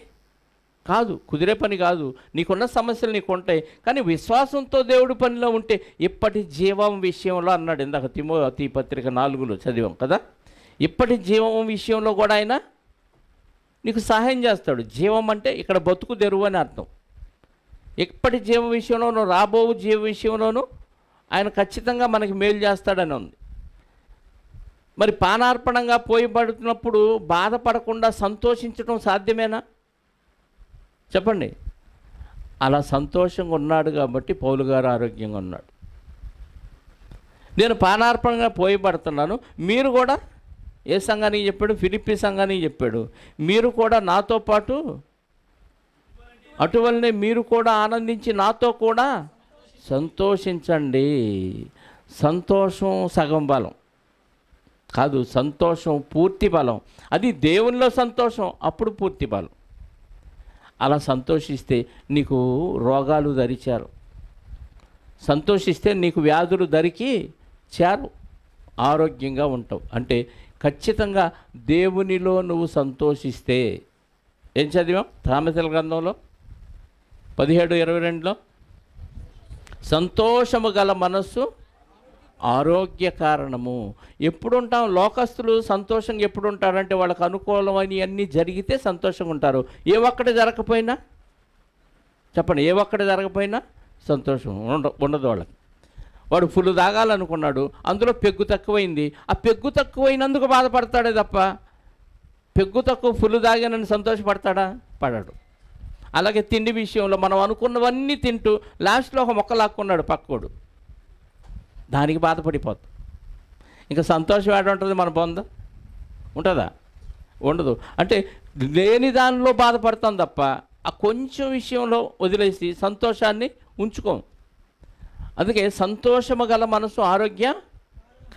కాదు. నీకున్న సమస్యలు నీకు ఉంటాయి, కానీ విశ్వాసంతో దేవుడి పనిలో ఉంటే ఇప్పటి జీవం విషయంలో అన్నాడు. ఇందాక తిమోతి పత్రిక 4లో చదివాం కదా. ఇప్పటి జీవం విషయంలో కూడా ఆయన నీకు సహాయం చేస్తాడు. జీవం అంటే ఇక్కడ బతుకు తెరువు అని అర్థం. ఇప్పటి జీవ విషయంలోనూ రాబో జీవ విషయంలోనూ ఆయన ఖచ్చితంగా మనకి మేలు చేస్తాడని ఉంది. మరి పానార్పణంగా పోయబడుతున్నప్పుడు బాధపడకుండా సంతోషించడం సాధ్యమేనా చెప్పండి? అలా సంతోషంగా ఉన్నాడు కాబట్టి పౌలు గారు ఆరోగ్యంగా ఉన్నాడు. నేను పానార్పణంగా పోయబడుతున్నాను, మీరు కూడా ఏ సంఘానికి చెప్పాడు? ఫిలిప్పీ సంఘానికి చెప్పాడు. మీరు కూడా నాతో పాటు అటువలనే మీరు కూడా ఆనందించి నాతో కూడా సంతోషించండి. సంతోషం సగం బలం కాదు, సంతోషం పూర్తి బలం. అది దేవునిలో సంతోషం, అప్పుడు పూర్తి బలం. అలా సంతోషిస్తే నీకు రోగాలు దరిచారు, సంతోషిస్తే నీకు వ్యాధులు దరికి చేరు, ఆరోగ్యంగా ఉంటావు. అంటే ఖచ్చితంగా దేవునిలో నువ్వు సంతోషిస్తే, ఏం చదివాం సామెతల గ్రంథంలో 17:22లో, సంతోషము గల మనస్సు ఆరోగ్య కారణము. ఎప్పుడు ఉంటాం? లోకస్తులు సంతోషంగా ఎప్పుడు ఉంటారంటే వాళ్ళకు అనుకూలమని అన్నీ జరిగితే సంతోషంగా ఉంటారు. ఏ ఒక్కటి జరగకపోయినా చెప్పండి, ఏ ఒక్కటి జరగకపోయినా సంతోషం ఉండదు వాళ్ళకి. వాడు ఫుల్ తాగాలనుకున్నాడు, అందులో పెగ్గు తక్కువైంది, ఆ పెగ్గు తక్కువైనందుకు బాధపడతాడే తప్ప పెగ్గు తక్కువ ఫుల్ తాగానని సంతోషపడతాడా? పడడు. అలాగే తిండి విషయంలో మనం అనుకున్నవన్నీ తింటూ లాస్ట్లో ఒక మొక్క లాక్కున్నాడు పక్కోడు, దానికి బాధపడిపోతాం. ఇంకా సంతోషం ఏడ ఉంటుంది? మన బొంద ఉంటుందా? ఉండదు. అంటే లేని దానిలో బాధపడతాం తప్ప ఆ కొంచెం విషయంలో వదిలేసి సంతోషాన్ని ఉంచుకోం. అందుకే సంతోషము గల మనసు ఆరోగ్య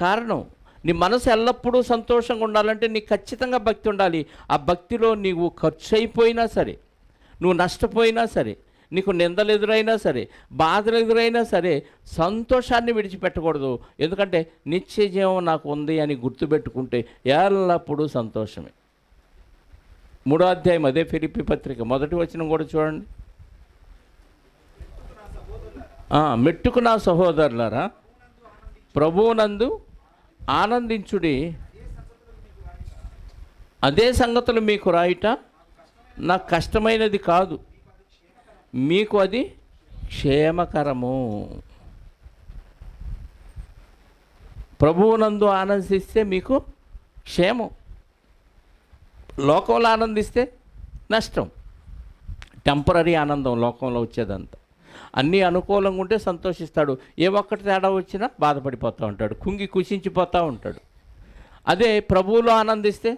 కారణం. నీ మనసు ఎల్లప్పుడూ సంతోషంగా ఉండాలంటే నీకు ఖచ్చితంగా భక్తి ఉండాలి. ఆ భక్తిలో నీవు ఖర్చు అయిపోయినా సరే, నువ్వు నష్టపోయినా సరే, నీకు నిందలు ఎదురైనా సరే, బాధలు ఎదురైనా సరే, సంతోషాన్ని విడిచిపెట్టకూడదు. ఎందుకంటే నిత్య జీవం నాకు ఉంది అని గుర్తుపెట్టుకుంటే ఎల్లప్పుడూ సంతోషమే. 3వ అధ్యాయం అదే ఫిలిప్పీ పత్రిక 1వ వచనం కూడా చూడండి. మెట్టుకు నా సహోదరులారా, ప్రభువునందు ఆనందించుడి, అదే సంగతులు మీకు రాయట నాకు కష్టమైనది కాదు, మీకు అది క్షేమకరము. ప్రభువునందు ఆనందిస్తే మీకు క్షేమం, లోకంలో ఆనందిస్తే నష్టం. టెంపరీ ఆనందం లోకంలో వచ్చేదంతా. అన్నీ అనుకూలంగా ఉంటే సంతోషిస్తాడు, ఏ ఒక్కటి తేడా వచ్చినా బాధపడిపోతూ ఉంటాడు, కుంగి కుషించిపోతూ ఉంటాడు. అదే ప్రభువులో ఆనందిస్తే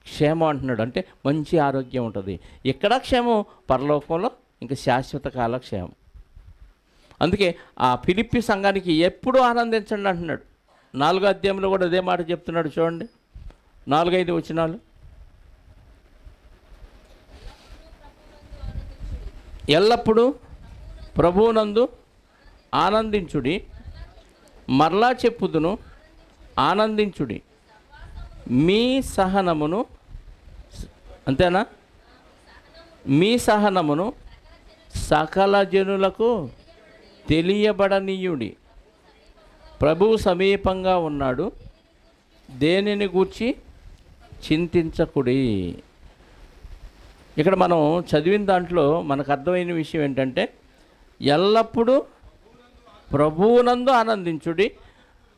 క్షేమం అంటున్నాడు, అంటే మంచి ఆరోగ్యం ఉంటుంది. ఎక్కడ క్షేమం? పరలోకంలో ఇంకా శాశ్వత కాల క్షేమం. అందుకే ఆ ఫిలిప్పీ సంఘానికి ఎప్పుడూ ఆనందించండి అంటున్నాడు. 4వ అధ్యాయంలో కూడా అదే మాట చెప్తున్నాడు. చూడండి 4-5 వచనాలు. ఎల్లప్పుడూ ప్రభువునందు ఆనందించుడి, మరలా చెప్పుదును ఆనందించుడి. మీ సహనమును, అంతేనా, మీ సహనమును సకల జనులకు తెలియబడనీయుడి. ప్రభువు సమీపంగా ఉన్నాడు, దేనిని గూర్చి చింతించకుడి. ఇక్కడ మనం చదివిన దాంట్లో మనకు అర్థమైన విషయం ఏంటంటే, ఎల్లప్పుడూ ప్రభువునందు ఆనందించుడి.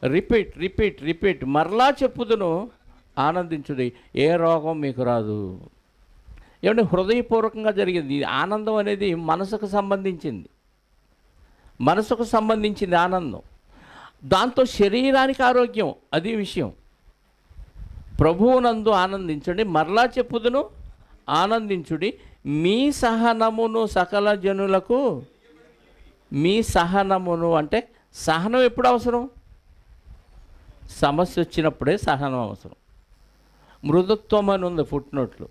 రిపీట్ రిపీట్ రిపీట్, మరలా చెప్పుదును ఆనందించుడి. ఏ రోగం మీకు రాదు. ఏమంటే హృదయపూర్వకంగా జరిగింది. ఆనందం అనేది మనసుకు సంబంధించింది, మనసుకు సంబంధించింది ఆనందం. దాంతో శరీరానికి ఆరోగ్యం, అది విషయం. ప్రభువునందు ఆనందించండి, మరలా చెప్పుదును ఆనందించుడి. మీ సహనమును సకల జనులకు, మీ సహనమును అంటే సహనం ఎప్పుడు అవసరం? సమస్య వచ్చినప్పుడే సహనం అవసరం. మృదుత్వం అని ఉంది ఫుట్నోట్లు.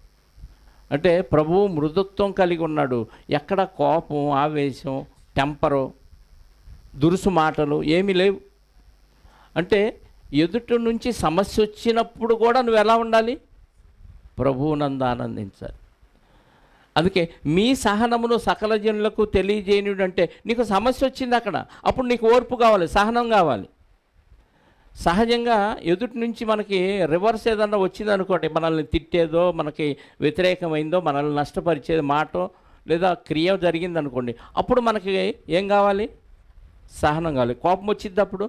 అంటే ప్రభువు మృదుత్వం కలిగి ఉన్నాడు. ఎక్కడ కోపం, ఆవేశం, టెంపరు, దురుసు మాటలు ఏమీ లేవు. అంటే ఎదుటి నుంచి సమస్య వచ్చినప్పుడు కూడా నువ్వు ఎలా ఉండాలి? ప్రభువునందు ఆనందించాలి. అందుకే మీ సహనమును సకల జనులకు తెలియజేయనుడు అంటే, నీకు సమస్య వచ్చింది అక్కడ, అప్పుడు నీకు ఓర్పు కావాలి, సహనం కావాలి. సహజంగా ఎదుటి నుంచి మనకి రివర్స్ ఏదన్నా వచ్చింది అనుకోండి, మనల్ని తిట్టేదో, మనకి వ్యతిరేకమైందో, మనల్ని నష్టపరిచేది మాటో లేదా క్రియ జరిగిందనుకోండి, అప్పుడు మనకి ఏం కావాలి? సహనం కావాలి. కోపం వచ్చిద్ది, అప్పుడు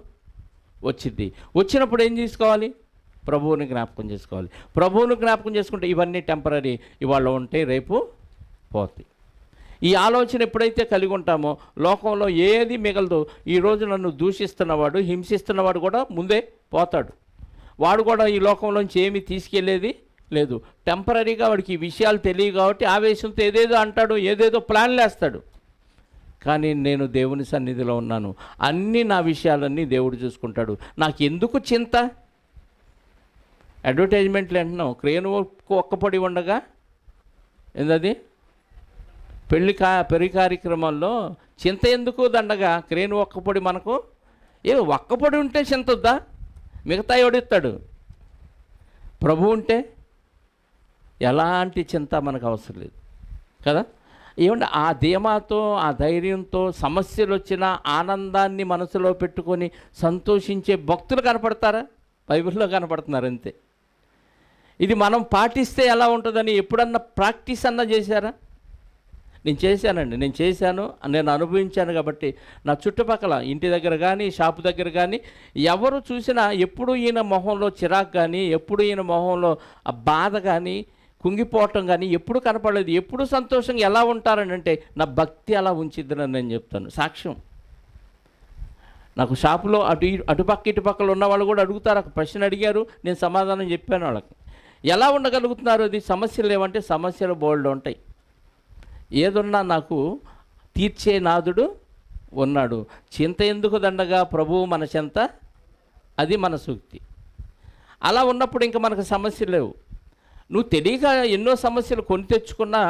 వచ్చిద్ది. వచ్చినప్పుడు ఏం చేసుకోవాలి? ప్రభువుని జ్ఞాపకం చేసుకోవాలి. ప్రభువుని జ్ఞాపకం చేసుకుంటే ఇవన్నీ టెంపరీ, ఇవాళ ఉంటే రేపు పోతాయి. ఈ ఆలోచన ఎప్పుడైతే కలిగి ఉంటామో లోకంలో ఏది మిగలదు. ఈరోజు నన్ను దూషిస్తున్నవాడు, హింసిస్తున్నవాడు కూడా ముందే పోతాడు. వాడు కూడా ఈ లోకంలోంచి ఏమీ తీసుకెళ్లేది లేదు. టెంపరీగా వాడికి ఈ విషయాలు తెలియదు కాబట్టి ఆవేశంతో ఏదేదో అంటాడు, ఏదేదో ప్లాన్లు వేస్తాడు. కానీ నేను దేవుని సన్నిధిలో ఉన్నాను, అన్నీ నా విషయాలన్నీ దేవుడు చూసుకుంటాడు. నాకు ఎందుకు చింత? అడ్వర్టైజ్మెంట్లు అంటున్నాం, క్రేణువుకు ఒక్కపొడి ఉండగా ఏందది పెళ్లి కార్యక్రమాల్లో చింత ఎందుకు దండగా? క్రేణు ఒక్కపొడి మనకు ఒక్కపొడి ఉంటే చింత వద్దా? మిగతా ఎవడిస్తాడు? ప్రభు ఉంటే ఎలాంటి చింత మనకు అవసరం లేదు కదా. ఏమంటే ఆ ధీమాతో, ఆ ధైర్యంతో సమస్యలు వచ్చిన ఆనందాన్ని మనసులో పెట్టుకొని సంతోషించే భక్తులు కనపడతారా? బైబిల్లో కనపడుతున్నారు అంతే. ఇది మనం పాటిస్తే ఎలా ఉంటుందని ఎప్పుడన్నా ప్రాక్టీస్ అన్నా చేశారా? నేను చేశానండి, నేను చేశాను, నేను అనుభవించాను. కాబట్టి నా చుట్టుపక్కల ఇంటి దగ్గర కానీ షాపు దగ్గర కానీ ఎవరు చూసినా ఎప్పుడు ఈయన మొహంలో చిరాకు కానీ, ఎప్పుడు ఈయన మొహంలో ఆ బాధ కానీ, కుంగిపోవటం కానీ ఎప్పుడు కనపడలేదు. ఎప్పుడు సంతోషంగా ఎలా ఉంటారని అంటే నా భక్తి అలా ఉంచిద్దని నేను చెప్తాను. సాక్ష్యం. నాకు షాపులో అటుపక్క ఇటుపక్కల ఉన్న వాళ్ళు కూడా అడుగుతారు, ఒక ప్రశ్న అడిగారు, నేను సమాధానం చెప్పాను వాళ్ళకి. ఎలా ఉండగలుగుతున్నారు? అది సమస్యలు లేవంటే సమస్యలు బోల్డ్ ఉంటాయి. ఏదున్నా నాకు తీర్చే నాదుడు ఉన్నాడు. చింత ఎందుకు దండగా, ప్రభువు మన చెంత, అది మన సూక్తి. అలా ఉన్నప్పుడు ఇంకా మనకు సమస్యలు లేవు. నువ్వు తెలియక ఎన్నో సమస్యలు కొని తెచ్చుకున్నా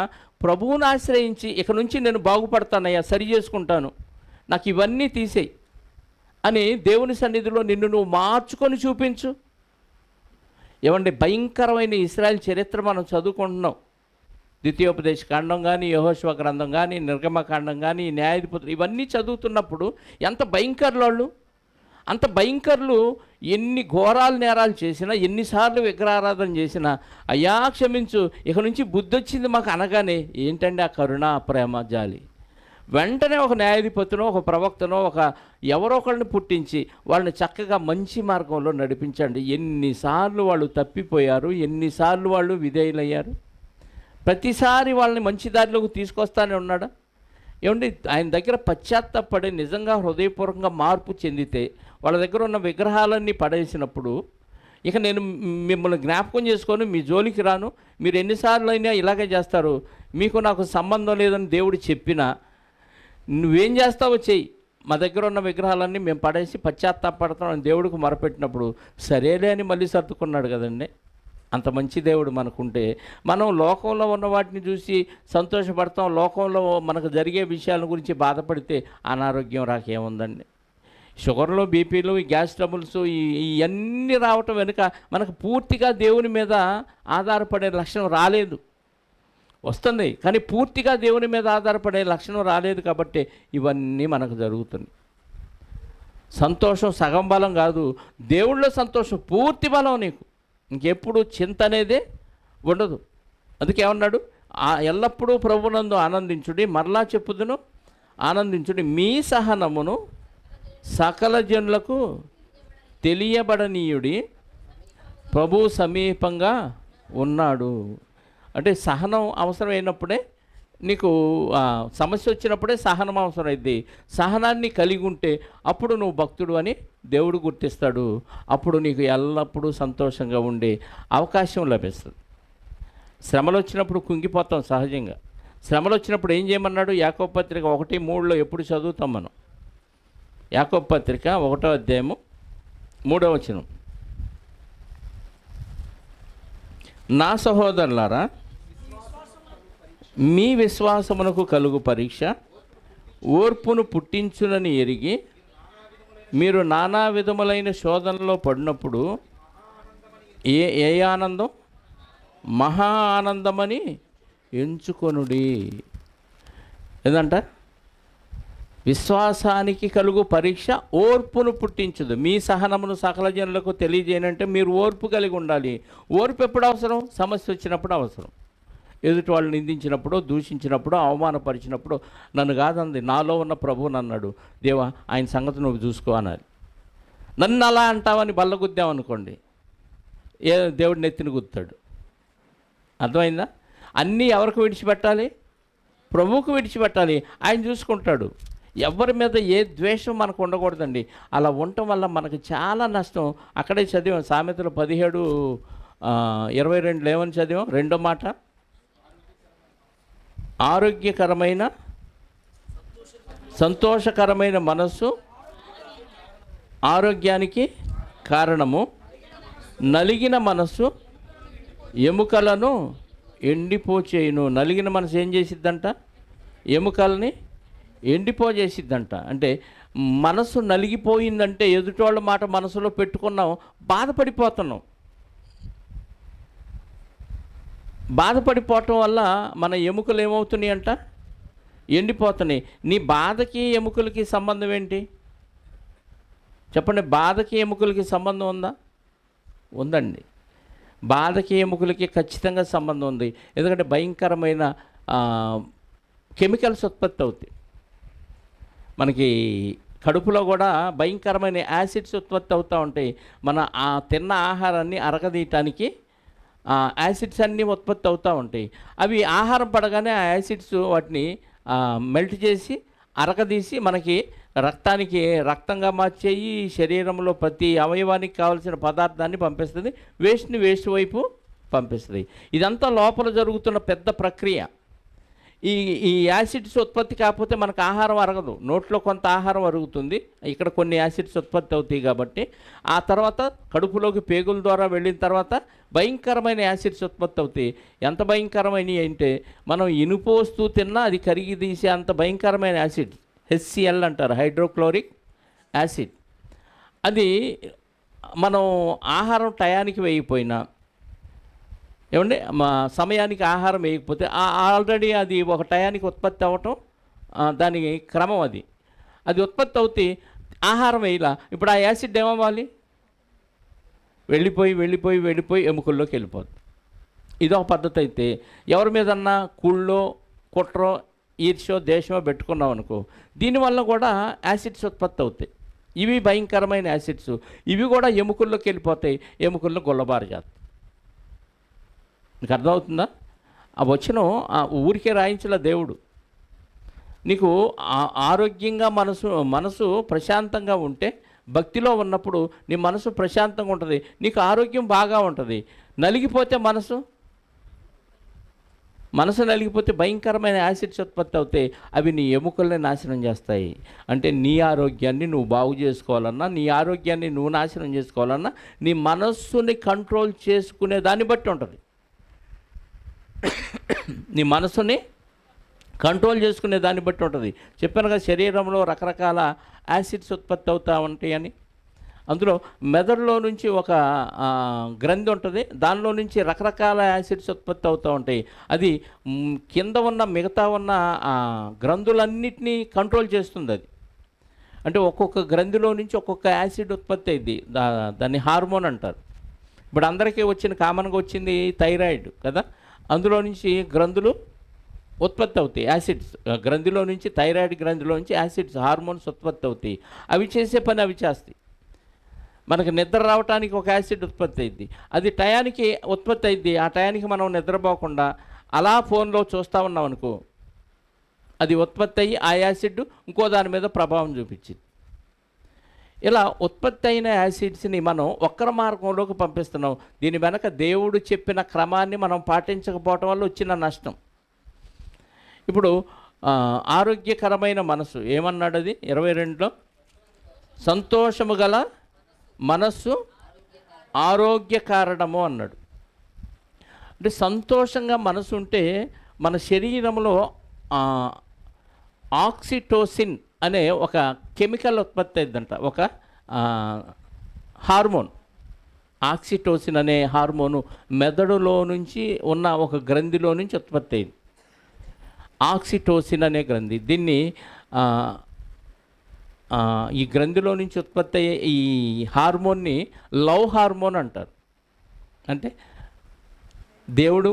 ప్రభువుని ఆశ్రయించి ఇక నుంచి నేను బాగుపడతానయ్యా, సరి చేసుకుంటాను, నాకు ఇవన్నీ తీసేయి అని దేవుని సన్నిధిలో నిన్ను నువ్వు మార్చుకొని చూపించు. ఏమంటే భయంకరమైన ఇశ్రాయేలు చరిత్ర మనం చదువుకుంటున్నాం. ద్వితీయోపదేశ కాండం కానీ, యెహోషువ గ్రంథం కానీ, నిర్గమకాండం కానీ, న్యాయాధిపతులు ఇవన్నీ చదువుతున్నప్పుడు ఎంత భయంకరులు వాళ్ళు. అంత భయంకరులు ఎన్ని ఘోరాలు నేరాలు చేసినా, ఎన్నిసార్లు విగ్రహారాధన చేసినా, అయ్యా క్షమించు, ఇక నుంచి బుద్ధి వచ్చింది మాకు అనగానే ఏంటంటే ఆ కరుణ, ప్రేమ, జాలి. వెంటనే ఒక న్యాయాధిపతినో, ఒక ప్రవక్తనో, ఎవరో ఒకరిని పుట్టించి వాళ్ళని చక్కగా మంచి మార్గంలో నడిపించండి. ఎన్నిసార్లు వాళ్ళు తప్పిపోయారు, ఎన్నిసార్లు వాళ్ళు విధేయులయ్యారు. ప్రతిసారి వాళ్ళని మంచి దారిలోకి తీసుకొస్తానే ఉన్నాడా? ఏమండి, ఆయన దగ్గర పశ్చాత్తాపడి నిజంగా హృదయపూర్వకంగా మార్పు చెందితే, వాళ్ళ దగ్గర ఉన్న విగ్రహాలన్నీ పడేసినప్పుడు, ఇక నేను మిమ్మల్ని జ్ఞాపకం చేసుకొని మీ జోలికి రాను, మీరు ఎన్నిసార్లు అయినా ఇలాగే చేస్తారు, మీకు నాకు సంబంధం లేదని దేవుడు చెప్పినా నువ్వేం చేస్తావో చెయ్యి, మా దగ్గర ఉన్న విగ్రహాలన్నీ మేము పడేసి పశ్చాత్తాపడతాం అని దేవుడికి మొరపెట్టినప్పుడు సరేలే అని మళ్ళీ సర్దుకున్నాడు కదండి. అంత మంచి దేవుడు మనకుంటే మనం లోకంలో ఉన్న వాటిని చూసి సంతోషపడతాం, లోకంలో మనకు జరిగే విషయాల గురించి బాధపడితే అనారోగ్యం రాకేముందండి. షుగర్లు, బీపీలు, ఈ గ్యాస్ ట్రబుల్స్ ఇవన్నీ రావటం వెనుక మనకు పూర్తిగా దేవుని మీద ఆధారపడే లక్షణం రాలేదు. వస్తుంది కానీ పూర్తిగా దేవుని మీద ఆధారపడే లక్షణం రాలేదు కాబట్టి ఇవన్నీ మనకు జరుగుతుంది. సంతోషం సగం బలం కాదు, దేవుళ్ళో సంతోషం పూర్తి బలం. నీకు ఇంకెప్పుడు చింత అనేదే ఉండదు. అందుకే ఏమన్నాడు, ఎల్లప్పుడూ ప్రభునందు ఆనందించుడి, మరలా చెప్పుదును ఆనందించుడి, మీ సహనమును సకల జనులకు తెలియబడనీయుడి, ప్రభు సమీపంగా ఉన్నాడు. అంటే సహనం అవసరమైనప్పుడే, నీకు సమస్య వచ్చినప్పుడే సహనం అవసరమైంది. సహనాన్ని కలిగి ఉంటే అప్పుడు నువ్వు భక్తుడు అని దేవుడు గుర్తిస్తాడు. అప్పుడు నీకు ఎల్లప్పుడూ సంతోషంగా ఉండే అవకాశం లభిస్తుంది. శ్రమలు వచ్చినప్పుడు కుంగిపోతాం సహజంగా. శ్రమలు వచ్చినప్పుడు ఏం చేయమన్నాడు? యాకోబు పత్రిక 1:3 ఎప్పుడు చదువుతాం మనం? యాకోబు పత్రిక 1వ అధ్యాయము 3వ వచనం. నా సహోదరులారా, మీ విశ్వాసమునకు కలుగు పరీక్ష ఓర్పును పుట్టించునని ఎరిగి మీరు నానా విధములైన శోధనలో పడినప్పుడు ఏ ఆనందం? మహా ఆనందమని ఎంచుకొనుడి. ఏదంట? విశ్వాసానికి కలుగు పరీక్ష ఓర్పును పుట్టించదు, మీ సహనమును సకల జనులకు తెలియజేయనంటే మీరు ఓర్పు కలిగి ఉండాలి. ఓర్పు ఎప్పుడు అవసరం? సమస్య వచ్చినప్పుడు అవసరం. ఎదుటి వాళ్ళు నిందించినప్పుడు, దూషించినప్పుడు, అవమానపరిచినప్పుడు నన్ను కాదంది, నాలో ఉన్న ప్రభువు నన్నాడు, దేవా ఆయన సంగతి నువ్వు చూసుకో అనాలి. నన్ను అలా అంటావని బల్లగుద్దామనుకోండి, దేవుడు నెత్తిని గుద్దుతాడు. అర్థమైందా? అన్నీ ఎవరికి విడిచిపెట్టాలి? ప్రభువుకు విడిచిపెట్టాలి. ఆయన చూసుకుంటాడు. ఎవరి మీద ఏ ద్వేషం మనకు ఉండకూడదండి. అలా ఉండటం వల్ల మనకు చాలా నష్టం. అక్కడే చదివాం సామెతలు 17:22 ఏమని చదివాం? రెండో మాట, ఆరోగ్యకరమైన సంతోషకరమైన మనస్సు ఆరోగ్యానికి కారణము, నలిగిన మనస్సు ఎముకలను ఎండిపోచేయును. నలిగిన మనసు ఏం చేసిద్దంట? ఎముకల్ని ఎండిపోజేసిద్దంట. అంటే మనసు నలిగిపోయిందంటే ఎదుటోళ్ళ మాట మనసులో పెట్టుకున్నాం, బాధపడిపోతున్నాం. బాధపడిపోవటం వల్ల మన ఎముకలు ఏమవుతున్నాయి అంట? ఎండిపోతున్నాయి. నీ బాధకి ఎముకలకి సంబంధం ఏంటి చెప్పండి? బాధకి ఎముకలకి సంబంధం ఉందా? ఉందండి. బాధకి ఎముకలకి ఖచ్చితంగా సంబంధం ఉంది. ఎందుకంటే భయంకరమైన కెమికల్స్ ఉత్పత్తి అవుతాయి. మనకి కడుపులో కూడా భయంకరమైన యాసిడ్స్ ఉత్పత్తి అవుతూ ఉంటాయి. మన తిన్న ఆహారాన్ని అరగదీయటానికి యాసిడ్స్ అన్నీ ఉత్పత్తి అవుతూ ఉంటాయి. అవి ఆహారం పడగానే ఆ యాసిడ్స్ వాటిని మెల్ట్ చేసి అరగదీసి మనకి రక్తంగా మార్చేయి, శరీరంలో ప్రతి అవయవానికి కావాల్సిన పదార్థాన్ని పంపిస్తుంది, వేస్ట్ని వేస్ట్ వైపు పంపిస్తుంది. ఇదంతా లోపల జరుగుతున్న పెద్ద ప్రక్రియ. ఈ యాసిడ్స్ ఉత్పత్తి కాకపోతే మనకు ఆహారం అరగదు. నోట్లో కొంత ఆహారం అరుగుతుంది, ఇక్కడ కొన్ని యాసిడ్స్ ఉత్పత్తి అవుతాయి కాబట్టి ఆ తర్వాత కడుపులోకి పేగుల ద్వారా వెళ్ళిన తర్వాత భయంకరమైన యాసిడ్స్ ఉత్పత్తి అవుతాయి. ఎంత భయంకరమైనవి అంటే మనం ఇనుపు వస్తువు తిన్నా అది కరిగి తీసే అంత భయంకరమైన యాసిడ్ HCl అంటారు, హైడ్రోక్లోరిక్ యాసిడ్. అది మనం ఆహారం టయానికి వేయకపోయినా, ఏమండి మా సమయానికి ఆహారం వేయకపోతే ఆల్రెడీ అది ఒక టయానికి ఉత్పత్తి అవ్వటం దాని క్రమం. అది ఉత్పత్తి అవుతే ఆహారం వేయలా, ఇప్పుడు ఆ యాసిడ్ ఏమవ్వాలి? వెళ్ళిపోయి ఎముకల్లోకి వెళ్ళిపోతుంది. ఇదొక పద్ధతి. అయితే ఎవరి మీదన్నా కుళ్ళో కుట్రో ఈర్ష్యో దేశమో పెట్టుకున్నాం అనుకో, దీనివల్ల కూడా యాసిడ్స్ ఉత్పత్తి అవుతాయి. ఇవి భయంకరమైన యాసిడ్స్. ఇవి కూడా ఎముకల్లోకి వెళ్ళిపోతాయి, ఎముకల్లో గుల్లబారు చేస్తాయి. నీకు అర్థమవుతుందా? ఆ వచనం ఊరికే రాయించలే దేవుడు. నీకు ఆరోగ్యంగా మనసు ప్రశాంతంగా ఉంటే, భక్తిలో ఉన్నప్పుడు నీ మనసు ప్రశాంతంగా ఉంటుంది, నీకు ఆరోగ్యం బాగా ఉంటుంది. నలిగిపోతే మనసు మనసు నలిగిపోతే భయంకరమైన యాసిడ్స్ ఉత్పత్తి అవుతాయి. అవి నీ ఎముకల్ని నాశనం చేస్తాయి. అంటే నీ ఆరోగ్యాన్ని నువ్వు బాగు చేసుకోవాలన్నా, నీ ఆరోగ్యాన్ని నువ్వు నాశనం చేసుకోవాలన్నా, నీ మనస్సుని కంట్రోల్ చేసుకునే దాన్ని బట్టి ఉంటుంది. నీ మనసుని కంట్రోల్ చేసుకునే దాన్ని బట్టి ఉంటుంది. చెప్పాను కదా, శరీరంలో రకరకాల యాసిడ్స్ ఉత్పత్తి అవుతూ ఉంటాయని. అందులో మెదడులో నుంచి ఒక గ్రంథి ఉంటుంది, దానిలో నుంచి రకరకాల యాసిడ్స్ ఉత్పత్తి అవుతూ ఉంటాయి. అది కింద ఉన్న మిగతా ఉన్న గ్రంథులన్నిటినీ కంట్రోల్ చేస్తుంది. అది అంటే ఒక్కొక్క గ్రంథిలో నుంచి ఒక్కొక్క యాసిడ్ ఉత్పత్తి అయింది, దాన్ని హార్మోన్ అంటారు. ఇప్పుడు అందరికీ కామన్గా వచ్చింది థైరాయిడ్ కదా, అందులో నుంచి గ్రంథులు ఉత్పత్తి అవుతాయి, యాసిడ్స్. గ్రంథిలో నుంచి, థైరాయిడ్ గ్రంథిలో నుంచి యాసిడ్స్, హార్మోన్స్ ఉత్పత్తి అవుతాయి. అవి చేసే పని అవి చేస్తాయి. మనకు నిద్ర రావడానికి ఒక యాసిడ్ ఉత్పత్తి అయింది, అది టయానికి ఉత్పత్తి అయింది. ఆ టయానికి మనం నిద్రపోకుండా అలా ఫోన్లో చూస్తూ ఉన్నాం అనుకో, అది ఉత్పత్తి అయ్యి ఆ యాసిడ్ ఇంకో దాని మీద ప్రభావం చూపించింది. ఇలా ఉత్పత్తి అయిన యాసిడ్స్ని మనం వక్ర మార్గంలోకి పంపిస్తున్నాం. దీని వెనక దేవుడు చెప్పిన క్రమాన్ని మనం పాటించకపోవటం వల్ల వచ్చిన నష్టం. ఇప్పుడు ఆరోగ్యకరమైన మనసు ఏమన్నాడు? అది 22లో, సంతోషము గల మనస్సు ఆరోగ్య కారణము అన్నాడు. అంటే సంతోషంగా మనసు ఉంటే మన శరీరంలో ఆక్సిటోసిన్ అనే ఒక కెమికల్ ఉత్పత్తి అయిందంట, ఒక హార్మోన్. ఆక్సిటోసిన్ అనే హార్మోను మెదడులో నుంచి ఉన్న ఒక గ్రంథిలో నుంచి ఉత్పత్తి అయింది. ఆక్సిటోసిన్ అనే గ్రంథి, దీన్ని ఈ గ్రంథిలో నుంచి ఉత్పత్తి అయ్యే ఈ హార్మోన్ని లవ్ హార్మోన్ అంటారు. అంటే దేవుడు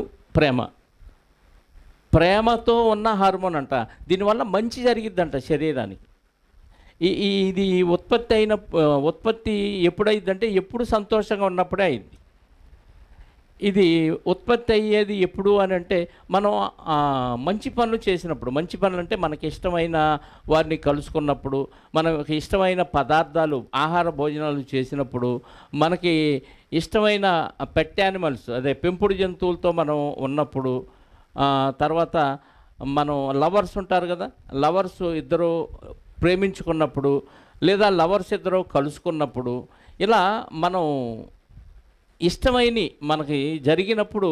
ప్రేమతో ఉన్న హార్మోన్ అంట. దీనివల్ల మంచి జరిగిద్దంట శరీరానికి. ఇది ఉత్పత్తి ఎప్పుడైందంటే ఎప్పుడు సంతోషంగా ఉన్నప్పుడే అయింది. ఇది ఉత్పత్తి అయ్యేది ఎప్పుడు అని అంటే మనం మంచి పనులు చేసినప్పుడు. మంచి పనులు అంటే మనకి ఇష్టమైన వారిని కలుసుకున్నప్పుడు, మనకి ఇష్టమైన పదార్థాలు, ఆహార భోజనాలు చేసినప్పుడు, మనకి ఇష్టమైన పెట్ యానిమల్స్, అదే పెంపుడు జంతువులతో మనం ఉన్నప్పుడు, తర్వాత మనం లవర్స్ ఉంటారు కదా, లవర్స్ ఇద్దరు ప్రేమించుకున్నప్పుడు, లేదా లవర్స్ ఇద్దరు కలుసుకున్నప్పుడు, ఇలా మనం ఇష్టమైనవి మనకి జరిగినప్పుడు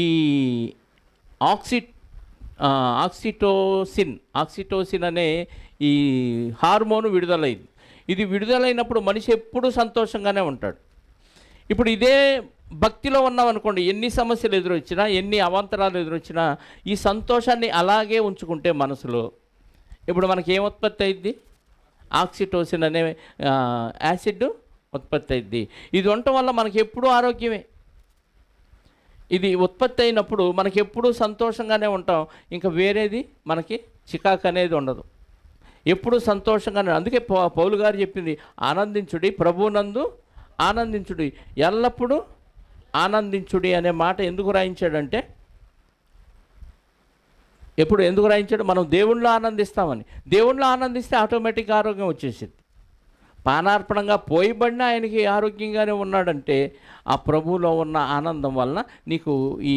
ఈ ఆక్సిటోసిన్ అనే ఈ హార్మోన్ విడుదలైంది. ఇది విడుదలైనప్పుడు మనిషి ఎప్పుడూ సంతోషంగానే ఉంటాడు. ఇప్పుడు ఇదే భక్తిలో ఉన్నాం అనుకోండి, ఎన్ని సమస్యలు ఎదురొచ్చినా, ఎన్ని అవాంతరాలు ఎదురొచ్చినా, ఈ సంతోషాన్ని అలాగే ఉంచుకుంటే మనసులో, ఇప్పుడు మనకి ఏం ఉత్పత్తి అయింది? ఆక్సిటోసిన్ అనే యాసిడ్ ఉత్పత్తి అయింది. ఇది ఉండటం వల్ల మనకి ఎప్పుడూ ఆరోగ్యమే. ఇది ఉత్పత్తి అయినప్పుడు మనకి ఎప్పుడూ సంతోషంగానే ఉంటాం. ఇంకా వేరేది మనకి చికాకు అనేది ఉండదు, ఎప్పుడూ సంతోషంగానే. అందుకే పౌలు గారు చెప్పింది, ఆనందించుడి, ప్రభువునందు ఆనందించుడి, ఎల్లప్పుడూ ఆనందించుడి అనే మాట ఎందుకు రాయించాడంటే, ఎందుకు రాయించాడు? మనం దేవుణ్ణిలో ఆనందిస్తామని. దేవుణ్ణిలో ఆనందిస్తే ఆటోమేటిక్గా ఆరోగ్యం వచ్చేసింది. పానార్పణంగా పోయిబడిన ఆయనకి ఆరోగ్యంగానే ఉన్నాడంటే ఆ ప్రభువులో ఉన్న ఆనందం వలన నీకు ఈ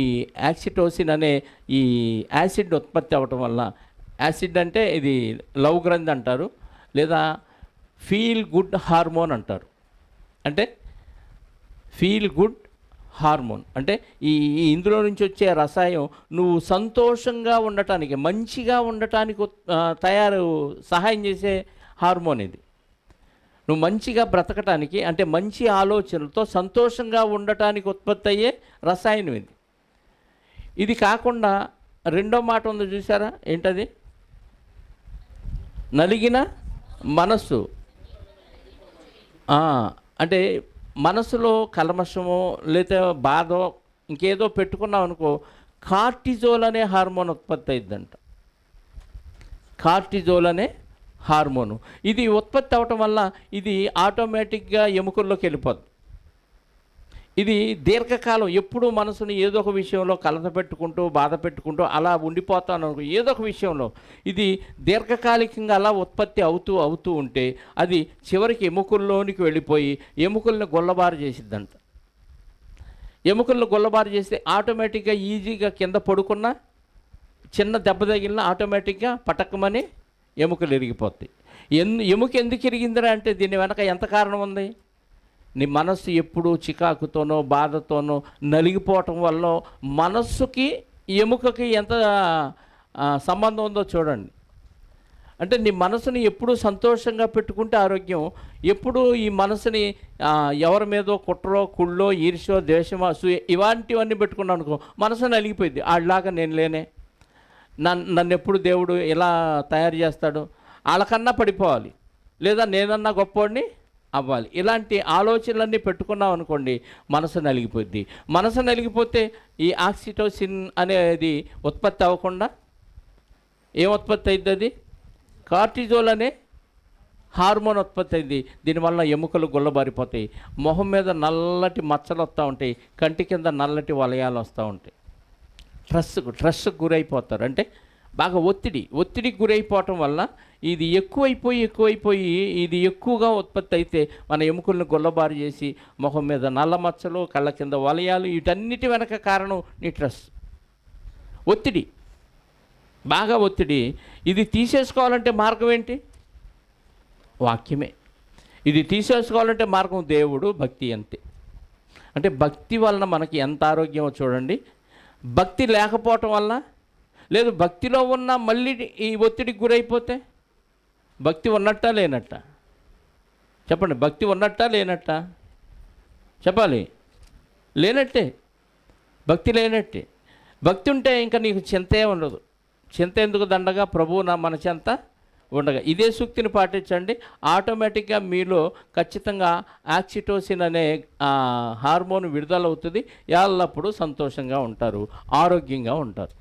ఆక్సిటోసిన్ అనే ఈ యాసిడ్ ఉత్పత్తి అవ్వటం వల్ల, యాసిడ్ అంటే ఇది లవ్ గ్రంథి అంటారు, లేదా ఫీల్ గుడ్ హార్మోన్ అంటారు. అంటే ఫీల్ గుడ్ హార్మోన్ అంటే ఇందులో నుంచి వచ్చే రసాయనం నువ్వు సంతోషంగా ఉండటానికి, మంచిగా ఉండటానికి సహాయం చేసే హార్మోన్ ఇది. నువ్వు మంచిగా బ్రతకటానికి, అంటే మంచి ఆలోచనలతో సంతోషంగా ఉండటానికి ఉత్పత్తి అయ్యే రసాయనం ఇది. ఇది కాకుండా రెండో మాట ఉంది చూసారా, ఏంటది? నలిగిన మనస్సు. అంటే మనసులో కల్మషమో లేదా బాధో ఇంకేదో పెట్టుకున్నాం అనుకో, కార్టిజోల్ అనే హార్మోన్ ఉత్పత్తి అయిందంట. కార్టిజోల్ అనే హార్మోను ఇది ఉత్పత్తి అవటం వల్ల ఇది ఆటోమేటిక్గా ఎముకల్లోకి వెళ్ళిపోద్ది. ఇది దీర్ఘకాలం ఎప్పుడూ మనసుని ఏదో ఒక విషయంలో కలత పెట్టుకుంటూ, బాధ పెట్టుకుంటూ అలా ఉండిపోతాను అనుకో, ఏదో ఒక విషయంలో ఇది దీర్ఘకాలికంగా అలా ఉత్పత్తి అవుతూ ఉంటే అది చివరికి ఎముకల్లోనికి వెళ్ళిపోయి ఎముకల్ని గొల్లబారు చేసిద్దంట. ఎముకలను గొల్లబారు చేస్తే ఆటోమేటిక్గా ఈజీగా కింద పడుకున్నా చిన్న దెబ్బ తగిలినా ఆటోమేటిక్గా పటక్కమని ఎముకలు ఇరిగిపోతాయి. ఎముక ఎందుకు ఇరిగిందిరా అంటే దీని వెనక ఎంత కారణం ఉంది? నీ మనస్సు ఎప్పుడూ చికాకుతోనో బాధతోనో నలిగిపోవటం వల్ల మనస్సుకి ఎముకకి ఎంత సంబంధం ఉందో చూడండి. అంటే నీ మనసుని ఎప్పుడూ సంతోషంగా పెట్టుకుంటే ఆరోగ్యం, ఎప్పుడు ఈ మనసుని ఎవరి మీదో కుట్రో కుళ్ళో ఈర్ష్యో ద్వేషమో అసూయ ఇలాంటివన్నీ పెట్టుకున్నాను అనుకో, మనసు నలిగిపోయింది. ఆళ్ళలాగా నేను లేనే, నన్ను ఎప్పుడు దేవుడు ఇలా తయారు చేస్తాడు, వాళ్ళకన్నా పడిపోవాలి, లేదా నేనన్నా గొప్పవాడిని అవ్వాలి, ఇలాంటి ఆలోచనలన్నీ పెట్టుకున్నాం అనుకోండి, మనసు నలిగిపోద్ది. మనసు నలిగిపోతే ఈ ఆక్సిటోసిన్ అనేది ఉత్పత్తి అవ్వకుండా ఏం ఉత్పత్తి అవుతుంది? అది కార్టిజోల్ అనే హార్మోన్ ఉత్పత్తి అయింది. దీనివల్ల ఎముకలు గుల్లబారిపోతాయి, మొహం మీద నల్లటి మచ్చలు వస్తూ ఉంటాయి, కంటి కింద నల్లటి వలయాలు వస్తూ ఉంటాయి. స్ట్రెస్కు గురైపోతారు. అంటే బాగా ఒత్తిడికి గురైపోవటం వల్ల ఇది ఎక్కువైపోయి ఇది ఎక్కువగా ఉత్పత్తి అయితే మన ఎముకలను గుల్లబారి చేసి మొహం మీద నల్ల మచ్చలు, కళ్ళ కింద వలయాలు, వీటన్నిటి వెనక కారణం నీ స్ట్రెస్, ఒత్తిడి, బాగా ఒత్తిడి. ఇది తీసేసుకోవాలంటే మార్గం ఏంటి? వాక్యమే. ఇది తీసేసుకోవాలంటే మార్గం దేవుడు, భక్తి, అంతే. అంటే భక్తి వలన మనకి ఎంత ఆరోగ్యమో చూడండి. భక్తి లేకపోవటం వల్ల, లేదు భక్తిలో ఉన్న మళ్ళీ ఈ ఒత్తిడికి గురైపోతే భక్తి ఉన్నట్టా లేనట్ట? చెప్పండి, భక్తి ఉన్నట్టా లేనట్ట? చెప్పాలి. లేనట్టే, భక్తి లేనట్టే. భక్తి ఉంటే ఇంకా నీకు చింతే ఉండదు. చింత ఎందుకు దండగా, ప్రభువు నా మన చెంత ఉండగా. ఇదే సూక్తిని పాటించండి, ఆటోమేటిక్గా మీలో ఖచ్చితంగా ఆక్సిటోసిన్ అనే హార్మోన్ విడుదలవుతుంది. ఎల్లప్పుడూ సంతోషంగా ఉంటారు, ఆరోగ్యంగా ఉంటారు.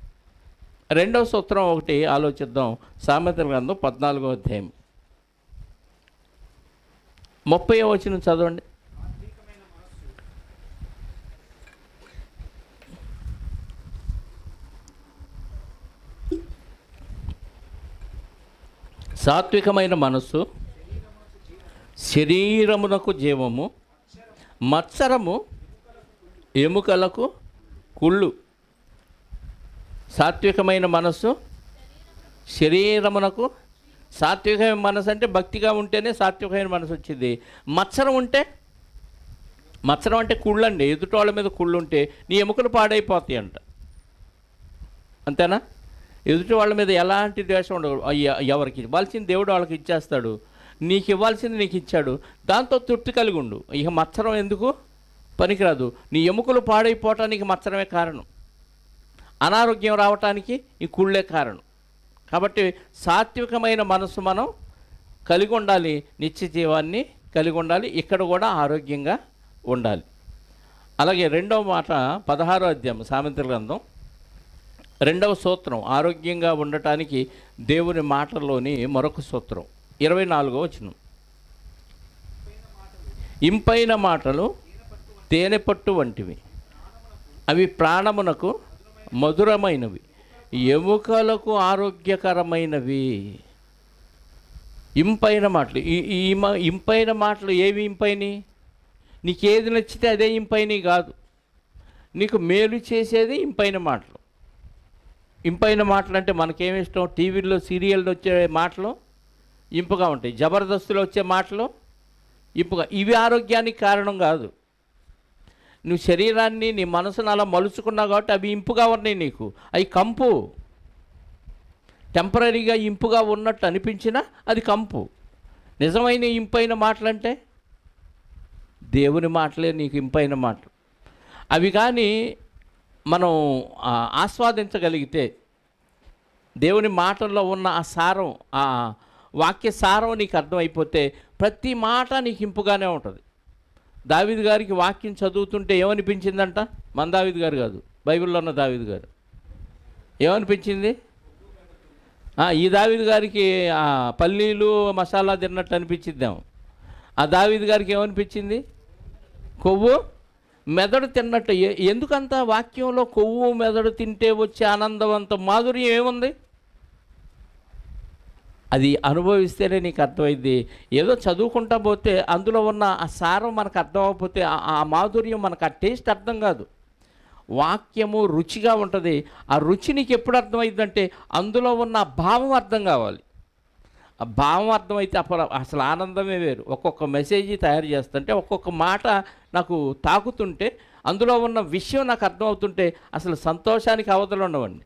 రెండవ సూత్రం ఒకటి ఆలోచిద్దాం. సామెతల గ్రంథం 14వ అధ్యాయం 30వ వచనం చదవండి. సాత్వికమైన మనస్సు శరీరమునకు జీవము, మత్సరము ఎముకలకు కుళ్ళు. సాత్వికమైన మనస్సు శరీరమునకు, సాత్వికమైన మనసు అంటే భక్తిగా ఉంటేనే సాత్వికమైన మనసు వచ్చింది. మత్సరం అంటే కుళ్ళు అండి. ఎదుటోళ్ళ మీద కుళ్ళు ఉంటే నీ ఎముకలు పాడైపోతాయి అంట. అంతేనా? ఎదుటి వాళ్ళ మీద ఎలాంటి ద్వేషం ఉండదు. ఎవరికి ఇవ్వాల్సింది దేవుడు వాళ్ళకి ఇచ్చేస్తాడు, నీకు ఇవ్వాల్సింది నీకు ఇచ్చాడు, దాంతో తృప్తి కలిగి ఉండు. ఇక మత్సరం ఎందుకు పనికిరాదు. నీ ఎముకలు పాడైపోవటానికి మత్సరమే కారణం, అనారోగ్యం రావటానికి ఈ కుళ్ళే కారణం. కాబట్టి సాత్వికమైన మనసు మనం కలిగి ఉండాలి, నిత్య జీవాన్ని కలిగి ఉండాలి, ఇక్కడ కూడా ఆరోగ్యంగా ఉండాలి. అలాగే రెండవ మాట 16వ అధ్యాయం సామెతల గ్రంథం 2వ సూత్రం, ఆరోగ్యంగా ఉండటానికి దేవుని మాటల్లోని మరొక సూత్రం 24వ వచనం. ఇంపైన మాటలు తేనె పట్టు వంటివి, అవి ప్రాణమునకు మధురమైనవి, ఎముకలకు ఆరోగ్యకరమైనవి. ఇంపైన మాటలు, ఇంపైన మాటలు ఏవి ఇంపైనవి? నీకేది నచ్చితే అదే ఇంపైనవి కాదు, నీకు మేలు చేసేది ఇంపైన మాటలు. ఇంపైన మాటలు అంటే మనకేమి ఇష్టం? టీవీల్లో సీరియల్లో వచ్చే మాటలు ఇంపుగా ఉంటాయి, జబర్దస్తులో వచ్చే మాటలు ఇంపుగా. ఇవి ఆరోగ్యానికి కారణం కాదు. నువ్వు శరీరాన్ని నీ మనసును అలా మలుచుకున్నావు కాబట్టి అవి ఇంపుగా ఉన్నాయి నీకు, అవి కంపు. టెంపరీగా ఇంపుగా ఉన్నట్టు అనిపించినా అది కంపు. నిజమైన ఇంపైన మాటలంటే దేవుని మాటలే నీకు ఇంపైన మాటలు. అవి కానీ మనం ఆస్వాదించగలిగితే, దేవుని మాటల్లో ఉన్న ఆ సారం, ఆ వాక్య సారం నీకు అర్థమైపోతే ప్రతి మాట నీకు ఇంపుగానే ఉంటుంది. దావీదు గారికి వాక్యం చదువుతుంటే ఏమనిపించిందంట? మన దావీదు గారు కాదు, బైబిల్లో ఉన్న దావీదు గారు. ఏమనిపించింది? ఈ దావీదు గారికి పల్లీలు మసాలా తిన్నట్టు అనిపించిద్దాము. ఆ దావీదు గారికి ఏమనిపించింది? కొవ్వు మెదడు తిన్నట్టు. ఎందుకంత వాక్యంలో కొవ్వు మెదడు తింటే వచ్చే ఆనందవంత మాధుర్యం ఏముంది? అది అనుభవిస్తేనే నీకు అర్థమైంది. ఏదో చదువుకుంటా పోతే అందులో ఉన్న ఆ సారం మనకు అర్థం అవ్వకపోతే ఆ మాధుర్యం మనకు ఆ టేస్ట్ అర్థం కాదు. వాక్యము రుచిగా ఉంటుంది. ఆ రుచి నీకు ఎప్పుడు అర్థమైందంటే అందులో ఉన్న భావం అర్థం కావాలి. ఆ భావం అర్థమైతే అసలు ఆనందమే వేరు. ఒక్కొక్క మెసేజ్ తయారు చేస్తుంటే, ఒక్కొక్క మాట నాకు తాకుతుంటే, అందులో ఉన్న విషయం నాకు అర్థమవుతుంటే అసలు సంతోషానికి అవధులు ఉండవండి.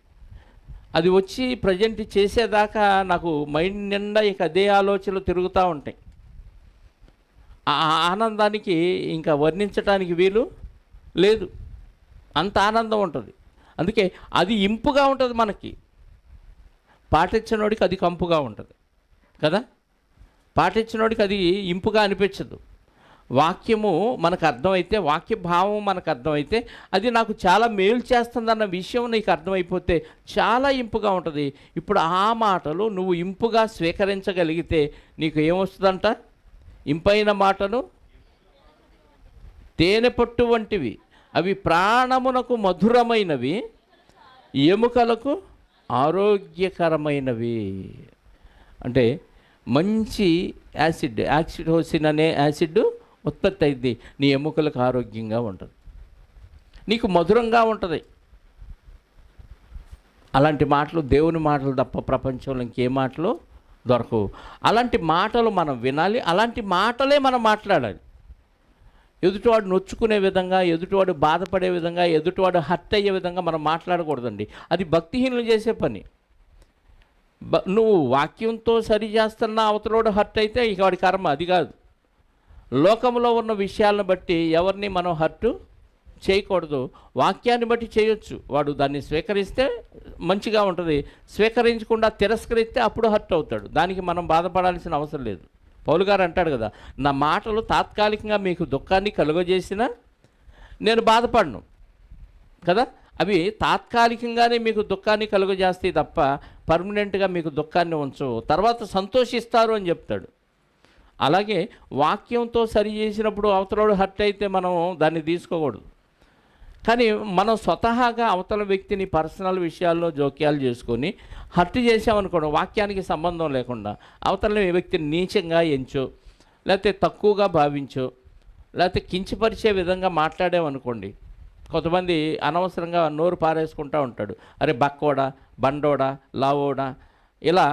అది వచ్చి ప్రజెంట్ చేసేదాకా నాకు మైండ్ నిండా ఇక అదే ఆలోచనలు తిరుగుతూ ఉంటాయి. ఆ ఆనందానికి ఇంకా వర్ణించడానికి వీలు లేదు. అంత ఆనందం ఉంటుంది. అందుకే అది ఇంపుగా ఉంటుంది మనకి, పాటించినోడికి అది కంపుగా ఉంటుంది కదా. పాటించినోడికి అది ఇంపుగా అనిపించదు. వాక్యము మనకు అర్థమైతే, వాక్య భావం మనకు అర్థమైతే, అది నాకు చాలా మేలు చేస్తుందన్న విషయం నీకు అర్థమైపోతే చాలా ఇంపుగా ఉంటుంది. ఇప్పుడు ఆ మాటలు నువ్వు ఇంపుగా స్వీకరించగలిగితే నీకు ఏమొస్తుందంట? ఇంపైన మాటలు తేనె పట్టు వంటివి, అవి ప్రాణమునకు మధురమైనవి, ఎముకలకు ఆరోగ్యకరమైనవి. అంటే మంచి యాసిడ్, ఆక్సిటోసిన్ అనే యాసిడ్ ఉత్పత్తి అయింది, నీ ఎముకలకు ఆరోగ్యంగా ఉంటుంది, నీకు మధురంగా ఉంటుంది. అలాంటి మాటలు దేవుని మాటలు తప్ప ప్రపంచంలో ఇంకే మాటలు దొరకవు. అలాంటి మాటలు మనం వినాలి, అలాంటి మాటలే మనం మాట్లాడాలి. ఎదుటివాడు నొచ్చుకునే విధంగా, ఎదుటివాడు బాధపడే విధంగా, ఎదుటివాడు హర్ట్ అయ్యే విధంగా మనం మాట్లాడకూడదండి. అది భక్తిహీనులు చేసే పని. నువ్వు వాక్యంతో సరి చేస్తున్న అవతలోడు హర్ట్ అయితే ఇక వాడి కర్మ, అది కాదు. లోకంలో ఉన్న విషయాలను బట్టి ఎవరిని మనం హర్టు చేయకూడదు. వాక్యాన్ని బట్టి చేయొచ్చు. వాడు దాన్ని స్వీకరిస్తే మంచిగా ఉంటుంది, స్వీకరించకుండా తిరస్కరిస్తే అప్పుడు హర్ట్ అవుతాడు. దానికి మనం బాధపడాల్సిన అవసరం లేదు. పౌలు గారు అంటాడు కదా, నా మాటలు తాత్కాలికంగా మీకు దుఃఖాన్ని కలుగజేసినా నేను బాధపడను కదా. అవి తాత్కాలికంగానే మీకు దుఃఖాన్ని కలుగజేస్తాయి తప్ప పర్మనెంట్గా మీకు దుఃఖాన్ని ఉంచవు. తర్వాత సంతోషిస్తారు అని చెప్తాడు. అలాగే వాక్యంతో సరి చేసినప్పుడు అవతలోడు హర్ట్ అయితే మనం దాన్ని తీసుకోకూడదు. కానీ మనం స్వతహాగా అవతల వ్యక్తిని పర్సనల్ విషయాల్లో జోక్యాలు చేసుకొని హర్ట్ చేసామనుకోండి, వాక్యానికి సంబంధం లేకుండా అవతల వ్యక్తిని నీచంగా ఎంచో, లేకపోతే తక్కువగా భావించో, లేకపోతే కించపరిచే విధంగా మాట్లాడామనుకోండి. కొంతమంది అనవసరంగా నోరు పారేసుకుంటూ ఉంటాడు, అరే బక్కోడా, బండోడా, లావోడా, ఇలా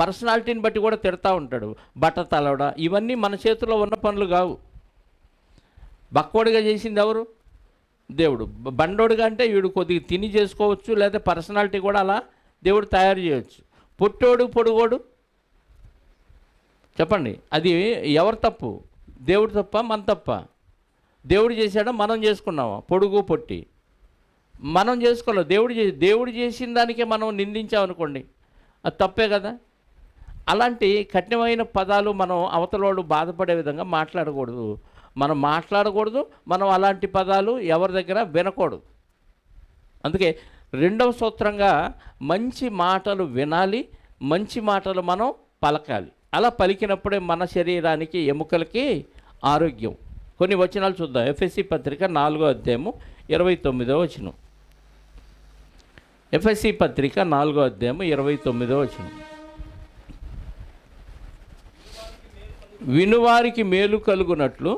పర్సనాలిటీని బట్టి కూడా తిడతా ఉంటాడు, బట్టతలోడా. ఇవన్నీ మన చేతిలో ఉన్న పనులు కావు. బక్కోడిగా చేసింది ఎవరు? దేవుడు. బండోడుగా అంటే వీడు కొద్దిగా తిని చేసుకోవచ్చు, లేదా పర్సనాలిటీ కూడా అలా దేవుడు తయారు చేయవచ్చు. పొట్టోడు పొడుగోడు చెప్పండి, అది ఎవరు తప్పు? దేవుడు తప్ప మన తప్ప? దేవుడు చేశాడా మనం చేసుకున్నావా? పొడుగు పొట్టి మనం చేసుకోలేదు. దేవుడు చేసిన దానికే మనం నిందించామనుకోండి, అది తప్పే కదా. అలాంటి కఠినమైన పదాలు మనం అవతలోడు బాధపడే విధంగా మాట్లాడకూడదు. మనం అలాంటి పదాలు ఎవరి దగ్గర వినకూడదు. అందుకే రెండవ సూత్రంగా మంచి మాటలు వినాలి, మంచి మాటలు మనం పలకాలి. అలా పలికినప్పుడే మన శరీరానికి, ఎముకలకి ఆరోగ్యం. కొన్ని వచనాలు చూద్దాం. ఎఫ్ఎస్సి పత్రిక 4వ అధ్యాయము 29వ వచనం. ఎఫ్ఎస్సి పత్రిక 4వ అధ్యాయము 29వ వచనం. వినువారికి మేలు కలుగునట్లు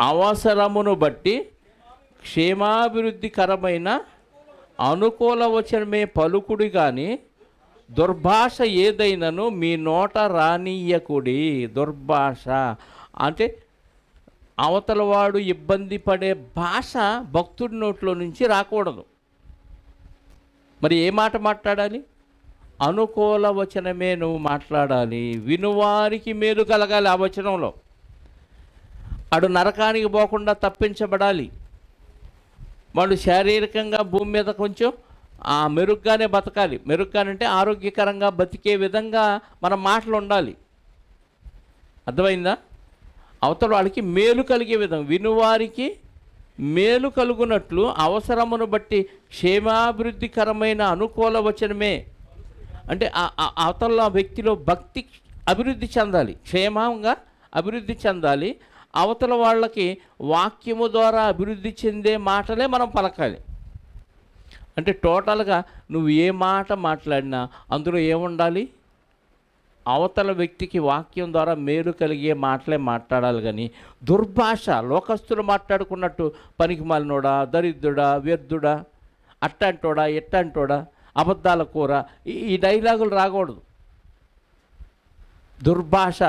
అవసరమును బట్టి క్షేమాభివృద్ధికరమైన అనుకూల వచనమే పలుకుడి కానీ దుర్భాష ఏదైనను మీ నోట రానీయకుడి. దుర్భాష అంటే అవతలవాడు ఇబ్బంది పడే భాష భక్తుడి నోట్లో నుంచి రాకూడదు. మరి ఏ మాట మాట్లాడాలి? అనుకూల వచనమే నువ్వు మాట్లాడాలి. వినువారికి మేలు కలగాలి. ఆ వచనంలో వాడు నరకానికి పోకుండా తప్పించబడాలి. వాడు శారీరకంగా భూమి మీద కొంచెం మెరుగ్గానే బతకాలి. మెరుగ్గానంటే ఆరోగ్యకరంగా బతికే విధంగా మన మాటలు ఉండాలి. అర్థమైందా? అవతల వాడికి మేలు కలిగే విధం, వినువారికి మేలు కలుగునట్లు అవసరమును బట్టి క్షేమాభివృద్ధికరమైన అనుకూల వచనమే. అంటే అవతల వ్యక్తిలో భక్తి అభివృద్ధి చెందాలి, క్షేమంగా అభివృద్ధి చెందాలి. అవతల వాళ్ళకి వాక్యము ద్వారా అభివృద్ధి చెందే మాటలే మనం పలకాలి. అంటే టోటల్గా నువ్వు ఏ మాట మాట్లాడినా అందులో ఏముండాలి? అవతల వ్యక్తికి వాక్యం ద్వారా మేలు కలిగే మాటలే మాట్లాడాలి. కానీ దుర్భాష, లోకస్తులు మాట్లాడుకున్నట్టు పనికిమాలినోడా, దరిద్రుడా, వ్యర్థుడా, అట్టంటోడా, ఎట్టంటోడా, అబద్ధాల కూర, ఈ డైలాగులు రాకూడదు. దుర్భాష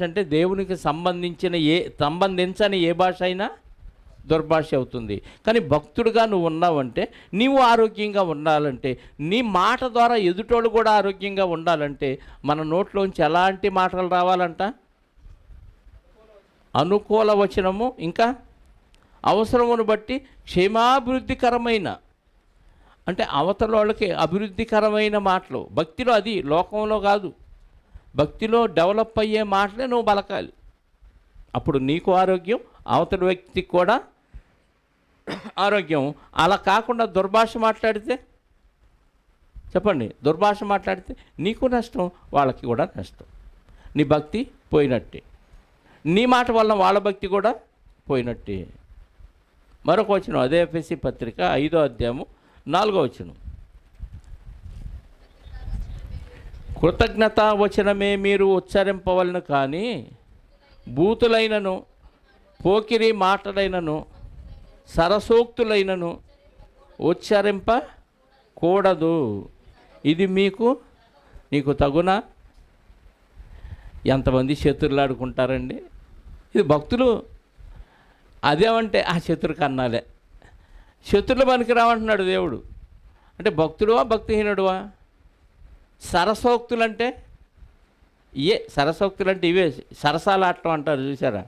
అంటే దేవునికి సంబంధించని ఏ భాష అయినా దుర్భాష అవుతుంది. కానీ భక్తుడిగా నువ్వు ఉన్నావంటే, నీవు ఆరోగ్యంగా ఉండాలంటే, నీ మాట ద్వారా ఎదుటోళ్ళు కూడా ఆరోగ్యంగా ఉండాలంటే మన నోట్లోంచి ఎలాంటి మాటలు రావాలంట? అనుకూల వచనము, ఇంకా అవసరమును బట్టి క్షేమాభివృద్ధికరమైన, అంటే అవతల వాళ్ళకి అభివృద్ధికరమైన మాటలు. భక్తిలో అది, లోకంలో కాదు. భక్తిలో డెవలప్ అయ్యే మాటలే నువ్వు బలకాలి. అప్పుడు నీకు ఆరోగ్యం, అవతల వ్యక్తికి కూడా ఆరోగ్యం. అలా కాకుండా దుర్భాష మాట్లాడితే, చెప్పండి, దుర్భాష మాట్లాడితే నీకు నష్టం, వాళ్ళకి కూడా నష్టం. నీ భక్తి పోయినట్టే, నీ మాట వల్ల వాళ్ళ భక్తి కూడా పోయినట్టే. మరొక వచనం, అదే ఎఫెసీ పత్రిక 5వ అధ్యాయము 4వ వచనం. కృతజ్ఞతా వచనమే మీరు ఉచ్చరింపవలను, కానీ బూతులైనను, పోకిరి మాటలైనను, సరసోక్తులైనను ఉచ్చరింపకూడదు. ఇది నీకు తగునా? ఎంతమంది శత్రులాడుకుంటారండి. ఇది భక్తులు అదేమంటే ఆ శత్రు కన్నాలే. శత్రులు పనికి రావంటున్నాడు దేవుడు. అంటే భక్తుడువా, భక్తిహీనుడువా? సరసోక్తులంటే సరసోక్తులంటే ఇవే సరసాలాడటం అంటారు, చూసారా?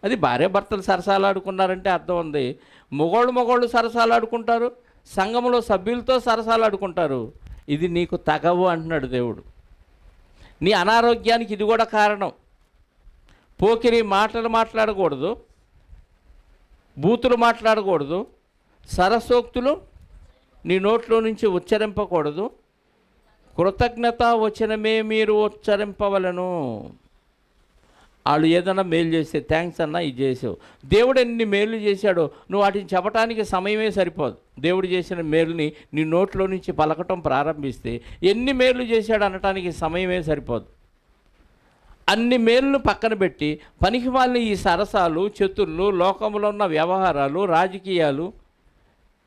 అది భార్యాభర్తలు సరసాలాడుకున్నారంటే అర్థం ఉంది. మొగోళ్ళు సరసాలాడుకుంటారు, సంఘంలో సభ్యులతో సరసాలాడుకుంటారు. ఇది నీకు తగవు అంటున్నాడు దేవుడు. నీ అనారోగ్యానికి ఇది కూడా కారణం. పోకిరి మాటలు మాట్లాడకూడదు, బూతులు మాట్లాడకూడదు, సరసోక్తులు నీ నోట్లో నుంచి ఉచ్చరింపకూడదు. కృతజ్ఞతా వచనమే మీరు ఉచ్చరింపవలను. వాళ్ళు ఏదైనా మేలు చేస్తే థ్యాంక్స్ అన్నా, ఇది చేసావు. దేవుడు ఎన్ని మేలు చేశాడో నువ్వు వాటిని చెప్పడానికి సమయమే సరిపోదు. దేవుడు చేసిన మేలుని నీ నోట్లో నుంచి పలకటం ప్రారంభిస్తే ఎన్ని మేలు చేశాడు అనటానికి సమయమే సరిపోదు. అన్ని మేలును పక్కన పెట్టి పనికి వాళ్ళని ఈ సరసాలు, చతుర్లు, లోకంలో ఉన్న వ్యవహారాలు, రాజకీయాలు,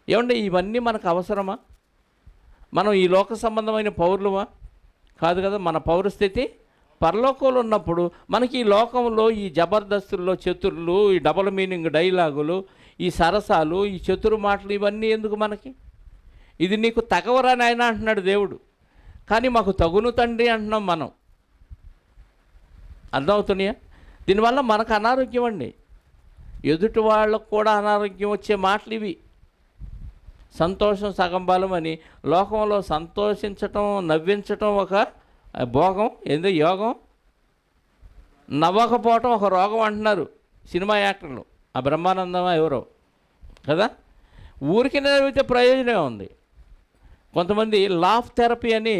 ఏమంటే ఇవన్నీ మనకు అవసరమా? మనం ఈ లోక సంబంధమైన పౌరులమా? కాదు కదా. మన పౌరస్థితి పరలోకంలో ఉన్నప్పుడు మనకి ఈ లోకంలో ఈ జబర్దస్తుల్లో చతుర్లు, ఈ డబుల్ మీనింగ్ డైలాగులు, ఈ సరసాలు, ఈ చతురు మాటలు, ఇవన్నీ ఎందుకు మనకి? ఇది నీకు తగవరా నాయన అంటున్నాడు దేవుడు. కానీ మాకు తగును తండ్రి అంటున్నాం మనం. అర్థమవుతున్నాయా? దీనివల్ల మనకు అనారోగ్యం అండి. ఎదుటి వాళ్ళకు కూడా అనారోగ్యం వచ్చే మాటలు ఇవి. సంతోషం సగం బలం అని లోకంలో సంతోషించటం, నవ్వించటం ఒక భోగం, ఏందో యోగం. నవ్వకపోవటం ఒక రోగం అంటున్నారు సినిమా యాక్టర్లు. ఆ బ్రహ్మానందమా ఎవరో కదా. ఊరికి నవ్వితే ప్రయోజనం ఉంది. కొంతమంది లాఫ్ థెరపీ అని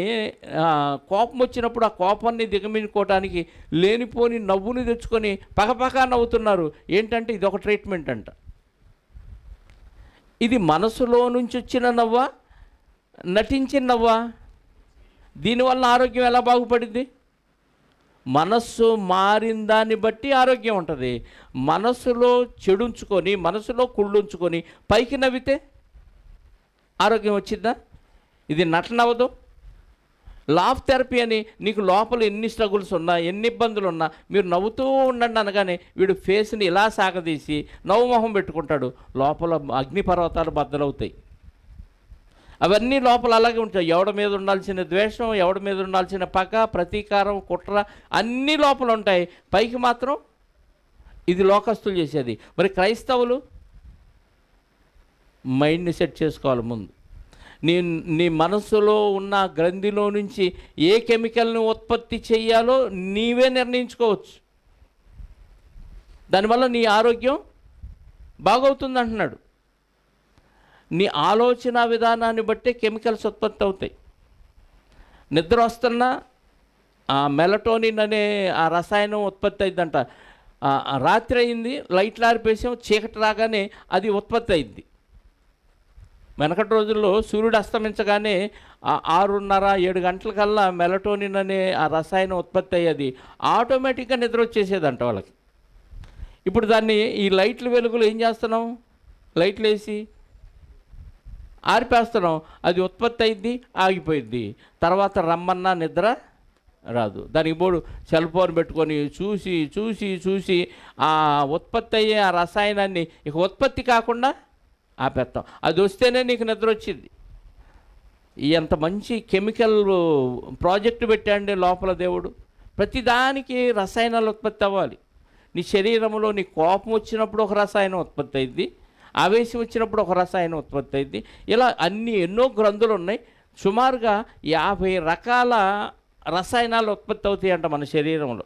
కోపం వచ్చినప్పుడు ఆ కోపాన్ని దిగమించుకోవటానికి లేనిపోని నవ్వుని తెచ్చుకొని పకపకా నవ్వుతున్నారు. ఏంటంటే ఇది ఒక ట్రీట్మెంట్ అంట. ఇది మనసులో నుంచి వచ్చిన నవ్వా, నటించిన నవ్వా? దీనివల్ల ఆరోగ్యం ఎలా బాగుపడింది? మనస్సు మారిన దాన్ని బట్టి ఆరోగ్యం ఉంటుంది. మనసులో చెడుంచుకొని, మనసులో కుళ్ళుంచుకొని పైకి నవ్వితే ఆరోగ్యం వచ్చిందా? ఇది నటనవ్వదు. లాఫ్ థెరపీ అని నీకు లోపల ఎన్ని స్ట్రగుల్స్ ఉన్నా, ఎన్ని ఇబ్బందులు ఉన్నా మీరు నవ్వుతూ ఉండండి అనగానే వీడు ఫేస్ని ఇలా సాగదీసి నవ్వుమొహం పెట్టుకుంటాడు. లోపల అగ్నిపర్వతాలు బద్దలవుతాయి. అవన్నీ లోపల అలాగే ఉంటాయి. ఎవడి మీద ఉండాల్సిన ద్వేషం, ఎవడి మీద ఉండాల్సిన పగ, ప్రతీకారం, కుట్ర అన్నీ లోపల ఉంటాయి. పైకి మాత్రం ఇది లోకస్తులు చేసేది. మరి క్రైస్తవులు మైండ్ని సెట్ చేసుకోవాలి ముందు. నీ మనసులో ఉన్న గ్రంథిలో నుంచి ఏ కెమికల్ని ఉత్పత్తి చేయాలో నీవే నిర్ణయించుకోవచ్చు. దానివల్ల నీ ఆరోగ్యం బాగవుతుంది అంటున్నాడు. నీ ఆలోచన విధానాన్ని బట్టే కెమికల్స్ ఉత్పత్తి అవుతాయి. నిద్ర వస్తున్నా ఆ మెలటోనిన్ అనే ఆ రసాయనం ఉత్పత్తి అయిందంట. రాత్రి అయింది, లైట్లు ఆరిపేసాం, చీకటి రాగానే అది ఉత్పత్తి అయింది. వెనకటి రోజుల్లో సూర్యుడు అస్తమించగానే 6:30 7 గంటలకల్లా మెలటోనిన్ అనే ఆ రసాయనం ఉత్పత్తి అయ్యేది, ఆటోమేటిక్గా నిద్ర వచ్చేసేదంట వాళ్ళకి. ఇప్పుడు దాన్ని ఈ లైట్ల వెలుగులు ఏం చేస్తున్నాం, లైట్లు వేసి ఆరిపేస్తున్నాం, అది ఉత్పత్తి అయింది, ఆగిపోయింది. తర్వాత రమ్మన్నా నిద్ర రాదు. దానికి బోడు సెల్ ఫోన్ పెట్టుకొని చూసి చూసి చూసి ఆ ఉత్పత్తి అయ్యే ఆ రసాయనాన్ని ఇక ఉత్పత్తి కాకుండా ఆపేస్తాం. అది వస్తేనే నీకు నిద్ర వచ్చింది. ఎంత మంచి కెమికల్ ప్రాజెక్టు పెట్టండి లోపల దేవుడు. ప్రతిదానికి రసాయనాలు ఉత్పత్తి అవ్వాలి. నీ శరీరంలో నీ కోపం వచ్చినప్పుడు ఒక రసాయనం ఉత్పత్తి అయింది, ఆవేశం వచ్చినప్పుడు ఒక రసాయనం ఉత్పత్తి అయింది. ఇలా ఎన్నో గ్రంథులు ఉన్నాయి. సుమారుగా 50 రకాల రసాయనాలు ఉత్పత్తి అవుతాయి అంట మన శరీరంలో.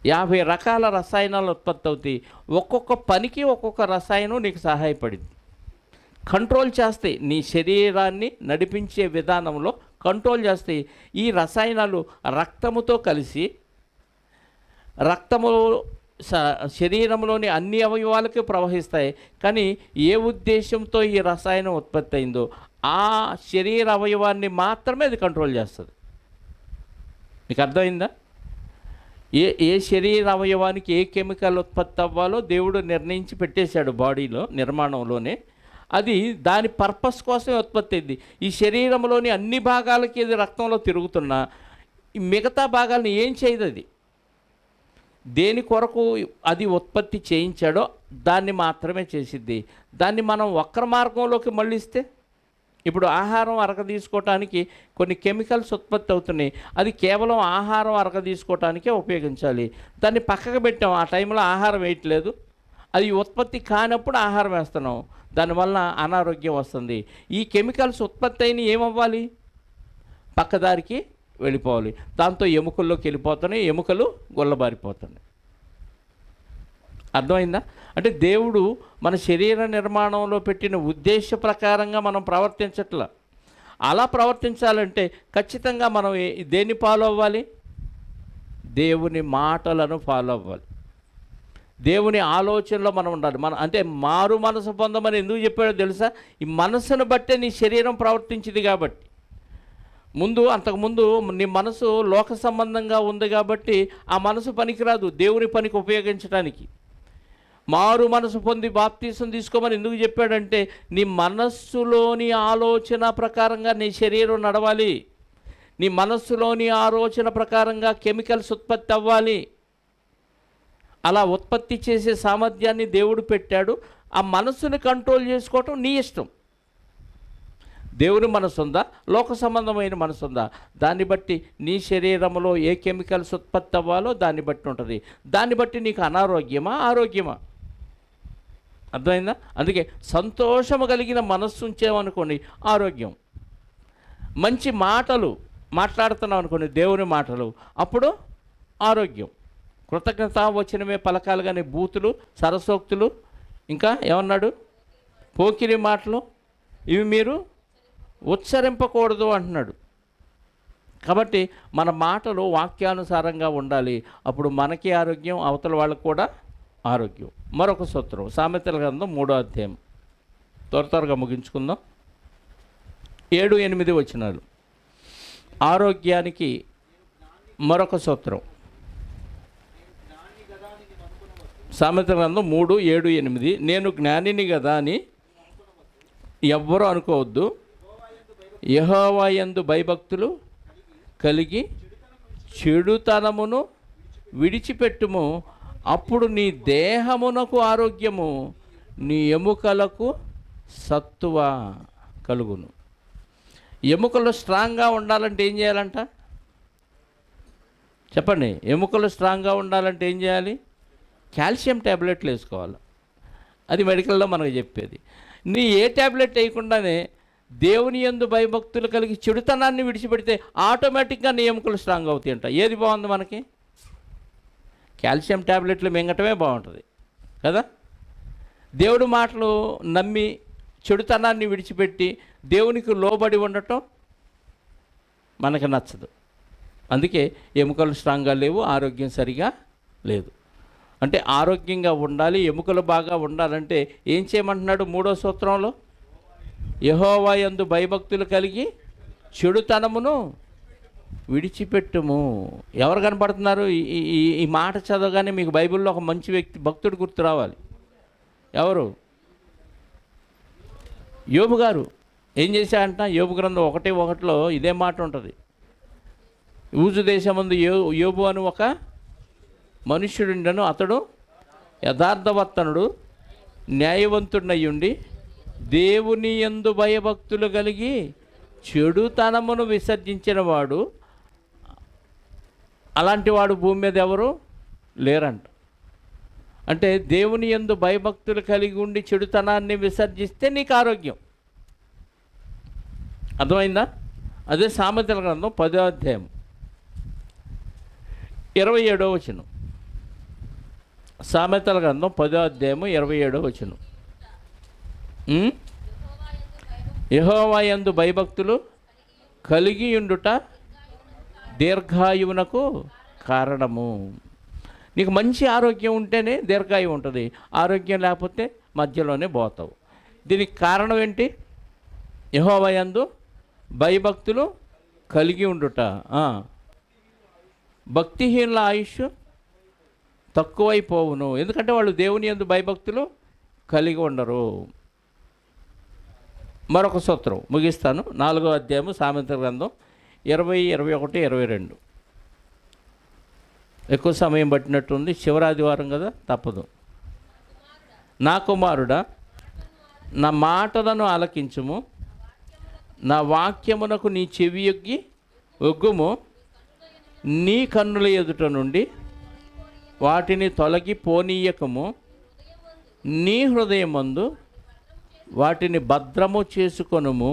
50 రకాల రసాయనాలు ఉత్పత్తి అవుతాయి. ఒక్కొక్క పనికి ఒక్కొక్క రసాయనం నీకు సహాయపడింది, కంట్రోల్ చేస్తాయి. నీ శరీరాన్ని నడిపించే విధానంలో కంట్రోల్ చేస్తాయి. ఈ రసాయనాలు రక్తముతో కలిసి రక్తము శరీరంలోని అన్ని అవయవాలకి ప్రవహిస్తాయి. కానీ ఏ ఉద్దేశంతో ఈ రసాయనం ఉత్పత్తి అయిందో ఆ శరీర అవయవాన్ని మాత్రమే అది కంట్రోల్ చేస్తుంది. మీకు అర్థమైందా? ఏ శరీర అవయవానికి ఏ కెమికల్ ఉత్పత్తి అవ్వాలో దేవుడు నిర్ణయించి పెట్టేశాడు బాడీలో, నిర్మాణంలోనే. అది దాని పర్పస్ కోసమే ఉత్పత్తి అయింది. ఈ శరీరంలోని అన్ని భాగాలకి ఇది రక్తంలో తిరుగుతున్నా ఈ మిగతా భాగాలను ఏం చేయదు. అది దేని కొరకు అది ఉత్పత్తి చేయించాడో దాన్ని మాత్రమే చేసిద్ది. దాన్ని మనం వక్ర మార్గంలోకి మళ్ళిస్తే, ఇప్పుడు ఆహారం అరగ తీసుకోవటానికి కొన్ని కెమికల్స్ ఉత్పత్తి అవుతున్నాయి, అది కేవలం ఆహారం అరగ తీసుకోవటానికే ఉపయోగించాలి. దాన్ని పక్కకు పెట్టాం, ఆ టైంలో ఆహారం వేయట్లేదు, అది ఉత్పత్తి కానప్పుడు ఆహారం వేస్తున్నాం, దానివల్ల అనారోగ్యం వస్తుంది. ఈ కెమికల్స్ ఉత్పత్తి అయిన ఏమవ్వాలి, పక్కదారికి వెళ్ళిపోవాలి. దాంతో ఎముకల్లోకి వెళ్ళిపోతున్నాయి, ఎముకలు గొల్లబారిపోతున్నాయి. అర్థమైందా? అంటే దేవుడు మన శరీర నిర్మాణంలో పెట్టిన ఉద్దేశ ప్రకారంగా మనం ప్రవర్తించట్లా. అలా ప్రవర్తించాలంటే ఖచ్చితంగా మనం దేన్ని ఫాలో అవ్వాలి? దేవుని మాటలను ఫాలో అవ్వాలి. దేవుని ఆలోచనలో మనం ఉండాలి. అంటే మారు మనసు పొందమని ఎందుకు చెప్పాడో తెలుసా? ఈ మనసును బట్టే నీ శరీరం ప్రవర్తించింది కాబట్టి. అంతకుముందు నీ మనసు లోక సంబంధంగా ఉంది కాబట్టి ఆ మనసు పనికిరాదు దేవుని పనికి ఉపయోగించడానికి. మారు మనసు పొంది బాప్తీసం తీసుకోమని ఎందుకు చెప్పాడంటే నీ మనస్సులోని ఆలోచన ప్రకారంగా నీ శరీరం నడవాలి. నీ మనస్సులోని ఆలోచన ప్రకారంగా కెమికల్స్ ఉత్పత్తి అవ్వాలి. అలా ఉత్పత్తి చేసే సామర్థ్యాన్ని దేవుడు పెట్టాడు. ఆ మనస్సుని కంట్రోల్ చేసుకోవటం నీ ఇష్టం. దేవుని మనసు ఉందా, లోక సంబంధమైన మనసు ఉందా, దాన్ని బట్టి నీ శరీరంలో ఏ కెమికల్స్ ఉత్పత్తి అవ్వాలో దాన్ని బట్టి ఉంటుంది. దాన్ని బట్టి నీకు అనారోగ్యమా, ఆరోగ్యమా? అర్థమైందా? అందుకే సంతోషము కలిగిన మనస్సు ఉంచేమనుకోండి ఆరోగ్యం. మంచి మాటలు మాట్లాడుతున్నాం అనుకోండి, దేవుని మాటలు, అప్పుడు ఆరోగ్యం. కృతజ్ఞత వచనమే పలకాలు కానీ బూతులు, సరసోక్తులు, ఇంకా ఏమన్నాడు, పోకిరి మాటలు, ఇవి మీరు ఉచ్చరింపకూడదు అంటున్నాడు. కాబట్టి మన మాటలు వాక్యానుసారంగా ఉండాలి. అప్పుడు మనకి ఆరోగ్యం, అవతల వాళ్ళకు కూడా ఆరోగ్యం. మరొక సూత్రం సామెతల గ్రంథం 3వ అధ్యాయం, త్వరగా ముగించుకుందాం. 7-8 వచనాలు. ఆరోగ్యానికి మరొక సూత్రం. సామెతల గ్రంథం 3:7-8. నేను జ్ఞానిని కదా అని ఎవ్వరూ అనుకోవద్దు, యెహోవా యందు భయభక్తులు కలిగి చెడుతనమును విడిచిపెట్టుము, అప్పుడు నీ దేహమునకు ఆరోగ్యము, నీ ఎముకలకు సత్తువ కలుగును. ఎముకలు స్ట్రాంగ్గా ఉండాలంటే ఏం చేయాలంట చెప్పండి? ఎముకలు స్ట్రాంగ్గా ఉండాలంటే ఏం చేయాలి? కాల్షియం ట్యాబ్లెట్లు వేసుకోవాలి. అది మెడికల్లో మనకు చెప్పేది. నీ ఏ ట్యాబ్లెట్ వేయకుండానే దేవుని యందు భయభక్తులు కలిగి చెడుతనాన్ని విడిచిపెడితే ఆటోమేటిక్గా నీ ఎముకలు స్ట్రాంగ్ అవుతాయి అంట. ఏది బాగుంది మనకి? కాల్షియం ట్యాబ్లెట్లు మింగటమే బాగుంటుంది కదా. దేవుడి మాటలు నమ్మి చెడుతనాన్ని విడిచిపెట్టి దేవునికి లోబడి ఉండటం మనకు నచ్చదు. అందుకే ఎముకలు స్ట్రాంగ్గా లేవు, ఆరోగ్యం సరిగా లేదు. అంటే ఆరోగ్యంగా ఉండాలి, ఎముకలు బాగా ఉండాలంటే ఏం చేయమంటున్నాడు 3వ సూత్రంలో? యెహోవా యందు భయభక్తులు కలిగి చెడుతనమును విడిచిపెట్టుము. ఎవరు కనపడుతున్నారు? ఈ మాట చదవగానే మీకు బైబిల్లో ఒక మంచి వ్యక్తి, భక్తుడు గుర్తు రావాలి. ఎవరు? యోబు గారు. ఏం చేశాడంట? యోబు గ్రంథం 1:1 ఇదే మాట ఉంటుంది. ఊజు దేశమందు యోబు అని ఒక మనుష్యుడుండెను, అతడు యథార్థవర్తనుడు, న్యాయవంతుడయ్యుండి దేవుని యందు భయభక్తులు కలిగి చెడుతనమును విసర్జించిన వాడు. అలాంటి వాడు భూమి మీద ఎవరు లేరంట. అంటే దేవుని యందు భయభక్తులు కలిగి ఉండి చెడుతనాన్ని విసర్జిస్తే నీకు ఆరోగ్యం. అర్థమైందా? అదే సామెతల గ్రంథం 10వ అధ్యాయం 27వ వచనం. సామెతల గ్రంథం 10వ అధ్యాయం 27వ వచనం. యెహోవా యందు భయభక్తులు కలిగి ఉండుట దీర్ఘాయువునకు కారణము. నీకు మంచి ఆరోగ్యం ఉంటేనే దీర్ఘాయువు ఉంటుంది. ఆరోగ్యం లేకపోతే మధ్యలోనే పోతావు. దీనికి కారణం ఏంటి? యెహోవా యందు భయభక్తులు కలిగి ఉండుట. భక్తిహీనుల ఆయుష్ తక్కువైపోవును, ఎందుకంటే వాళ్ళు దేవుని యందు భయభక్తులు కలిగి ఉండరు. మరొక సూత్రం ముగిస్తాను. 4వ అధ్యాయము సామెతల గ్రంథం 20, 21, 22. ఎక్కువ సమయం పట్టినట్టుంది, శివరాదివారం కదా, తప్పదు. నా కుమారుడా, నా మాటలను ఆలకించుము, నా వాక్యమునకు నీ చెవి యొగ్గి ఒగ్గుము. నీ కన్నుల ఎదుట నుండి వాటిని తొలగి పోనీయకము. నీ హృదయమందు వాటిని భద్రము చేసుకొనుము.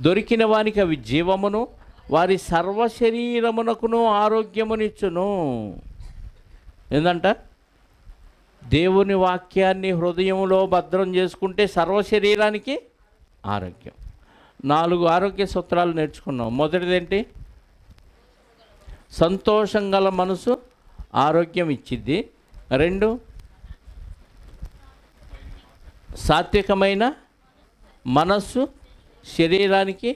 దొరికిన వానికి అవి జీవమును, వారి సర్వ శరీరమునకును ఆరోగ్యమునిచ్చును. ఏందంట? దేవుని వాక్యాన్ని హృదయంలో భద్రం చేసుకుంటే సర్వ శరీరానికి ఆరోగ్యం. 4 ఆరోగ్య సూత్రాలు నేర్చుకున్నాం. మొదటిదేంటి? సంతోషం గల మనసు ఆరోగ్యం ఇచ్చిద్ది. 2, సాత్వికమైన మనస్సు శరీరానికి.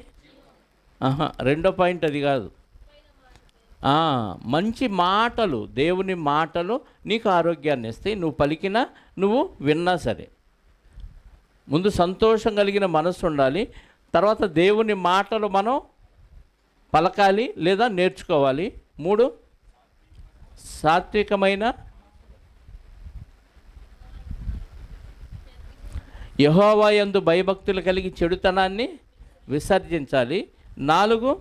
రెండో పాయింట్ అది కాదు. మంచి మాటలు, దేవుని మాటలు నీకు ఆరోగ్యాన్ని ఇస్తాయి. నువ్వు పలికినా, నువ్వు విన్నా సరే. ముందు సంతోషం కలిగిన మనస్సు ఉండాలి. తర్వాత దేవుని మాటలు మనం పలకాలి లేదా నేర్చుకోవాలి. 3, సాత్వికమైన యెహోవా యందు భయభక్తులు కలిగి చెడుతనాన్ని విసర్జించాలి. 4,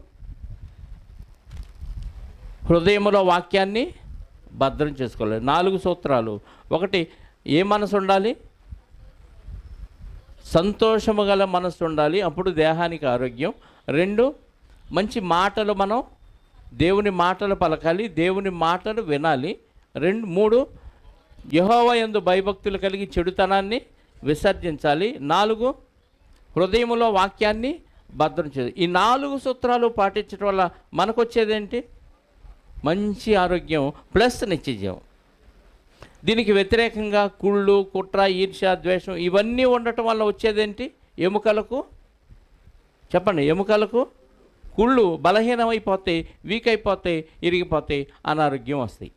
హృదయంలో వాక్యాన్ని భద్రం చేసుకోవాలి. 4 సూత్రాలు. 1, ఏ మనసు ఉండాలి? సంతోషము గల మనసు ఉండాలి, అప్పుడు దేహానికి ఆరోగ్యం. 2, మంచి మాటలు, మనం దేవుని మాటలు పలకాలి, దేవుని మాటలు వినాలి. 3, యెహోవా యందు భయభక్తులు కలిగి చెడుతనాన్ని విసర్జించాలి. 4, హృదయంలో వాక్యాన్ని భద్రం చేయాలి. ఈ 4 సూత్రాలు పాటించడం వల్ల మనకు వచ్చేదేంటి? మంచి ఆరోగ్యం ప్లస్ నిత్యజీవం. దీనికి వ్యతిరేకంగా కుళ్ళు, కుట్ర, ఈర్ష్య, ద్వేషం ఇవన్నీ ఉండటం వల్ల వచ్చేదేంటి? ఎముకలకు, చెప్పండి, ఎముకలకు కుళ్ళు బలహీనమైపోతాయి, వీక్ అయిపోతాయి, ఇరిగిపోతాయి, అనారోగ్యం వస్తాయి.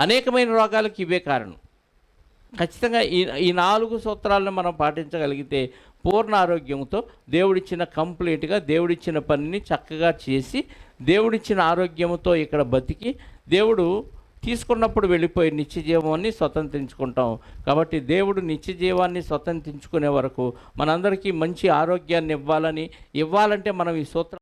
అనేకమైన రోగాలకు ఇవే కారణం. ఖచ్చితంగా ఈ 4 సూత్రాలను మనం పాటించగలిగితే పూర్ణ ఆరోగ్యంతో దేవుడిచ్చిన కంప్లీట్గా దేవుడిచ్చిన పనిని చక్కగా చేసి దేవుడిచ్చిన ఆరోగ్యంతో ఇక్కడ బతికి దేవుడు తీసుకున్నప్పుడు వెళ్ళిపోయి నిత్య జీవాన్ని స్వతంత్రించుకుంటాం. కాబట్టి దేవుడు నిత్య జీవాన్ని స్వతంత్రించుకునే వరకు మనందరికీ మంచి ఆరోగ్యాన్ని ఇవ్వాలంటే మనం ఈ సూత్రం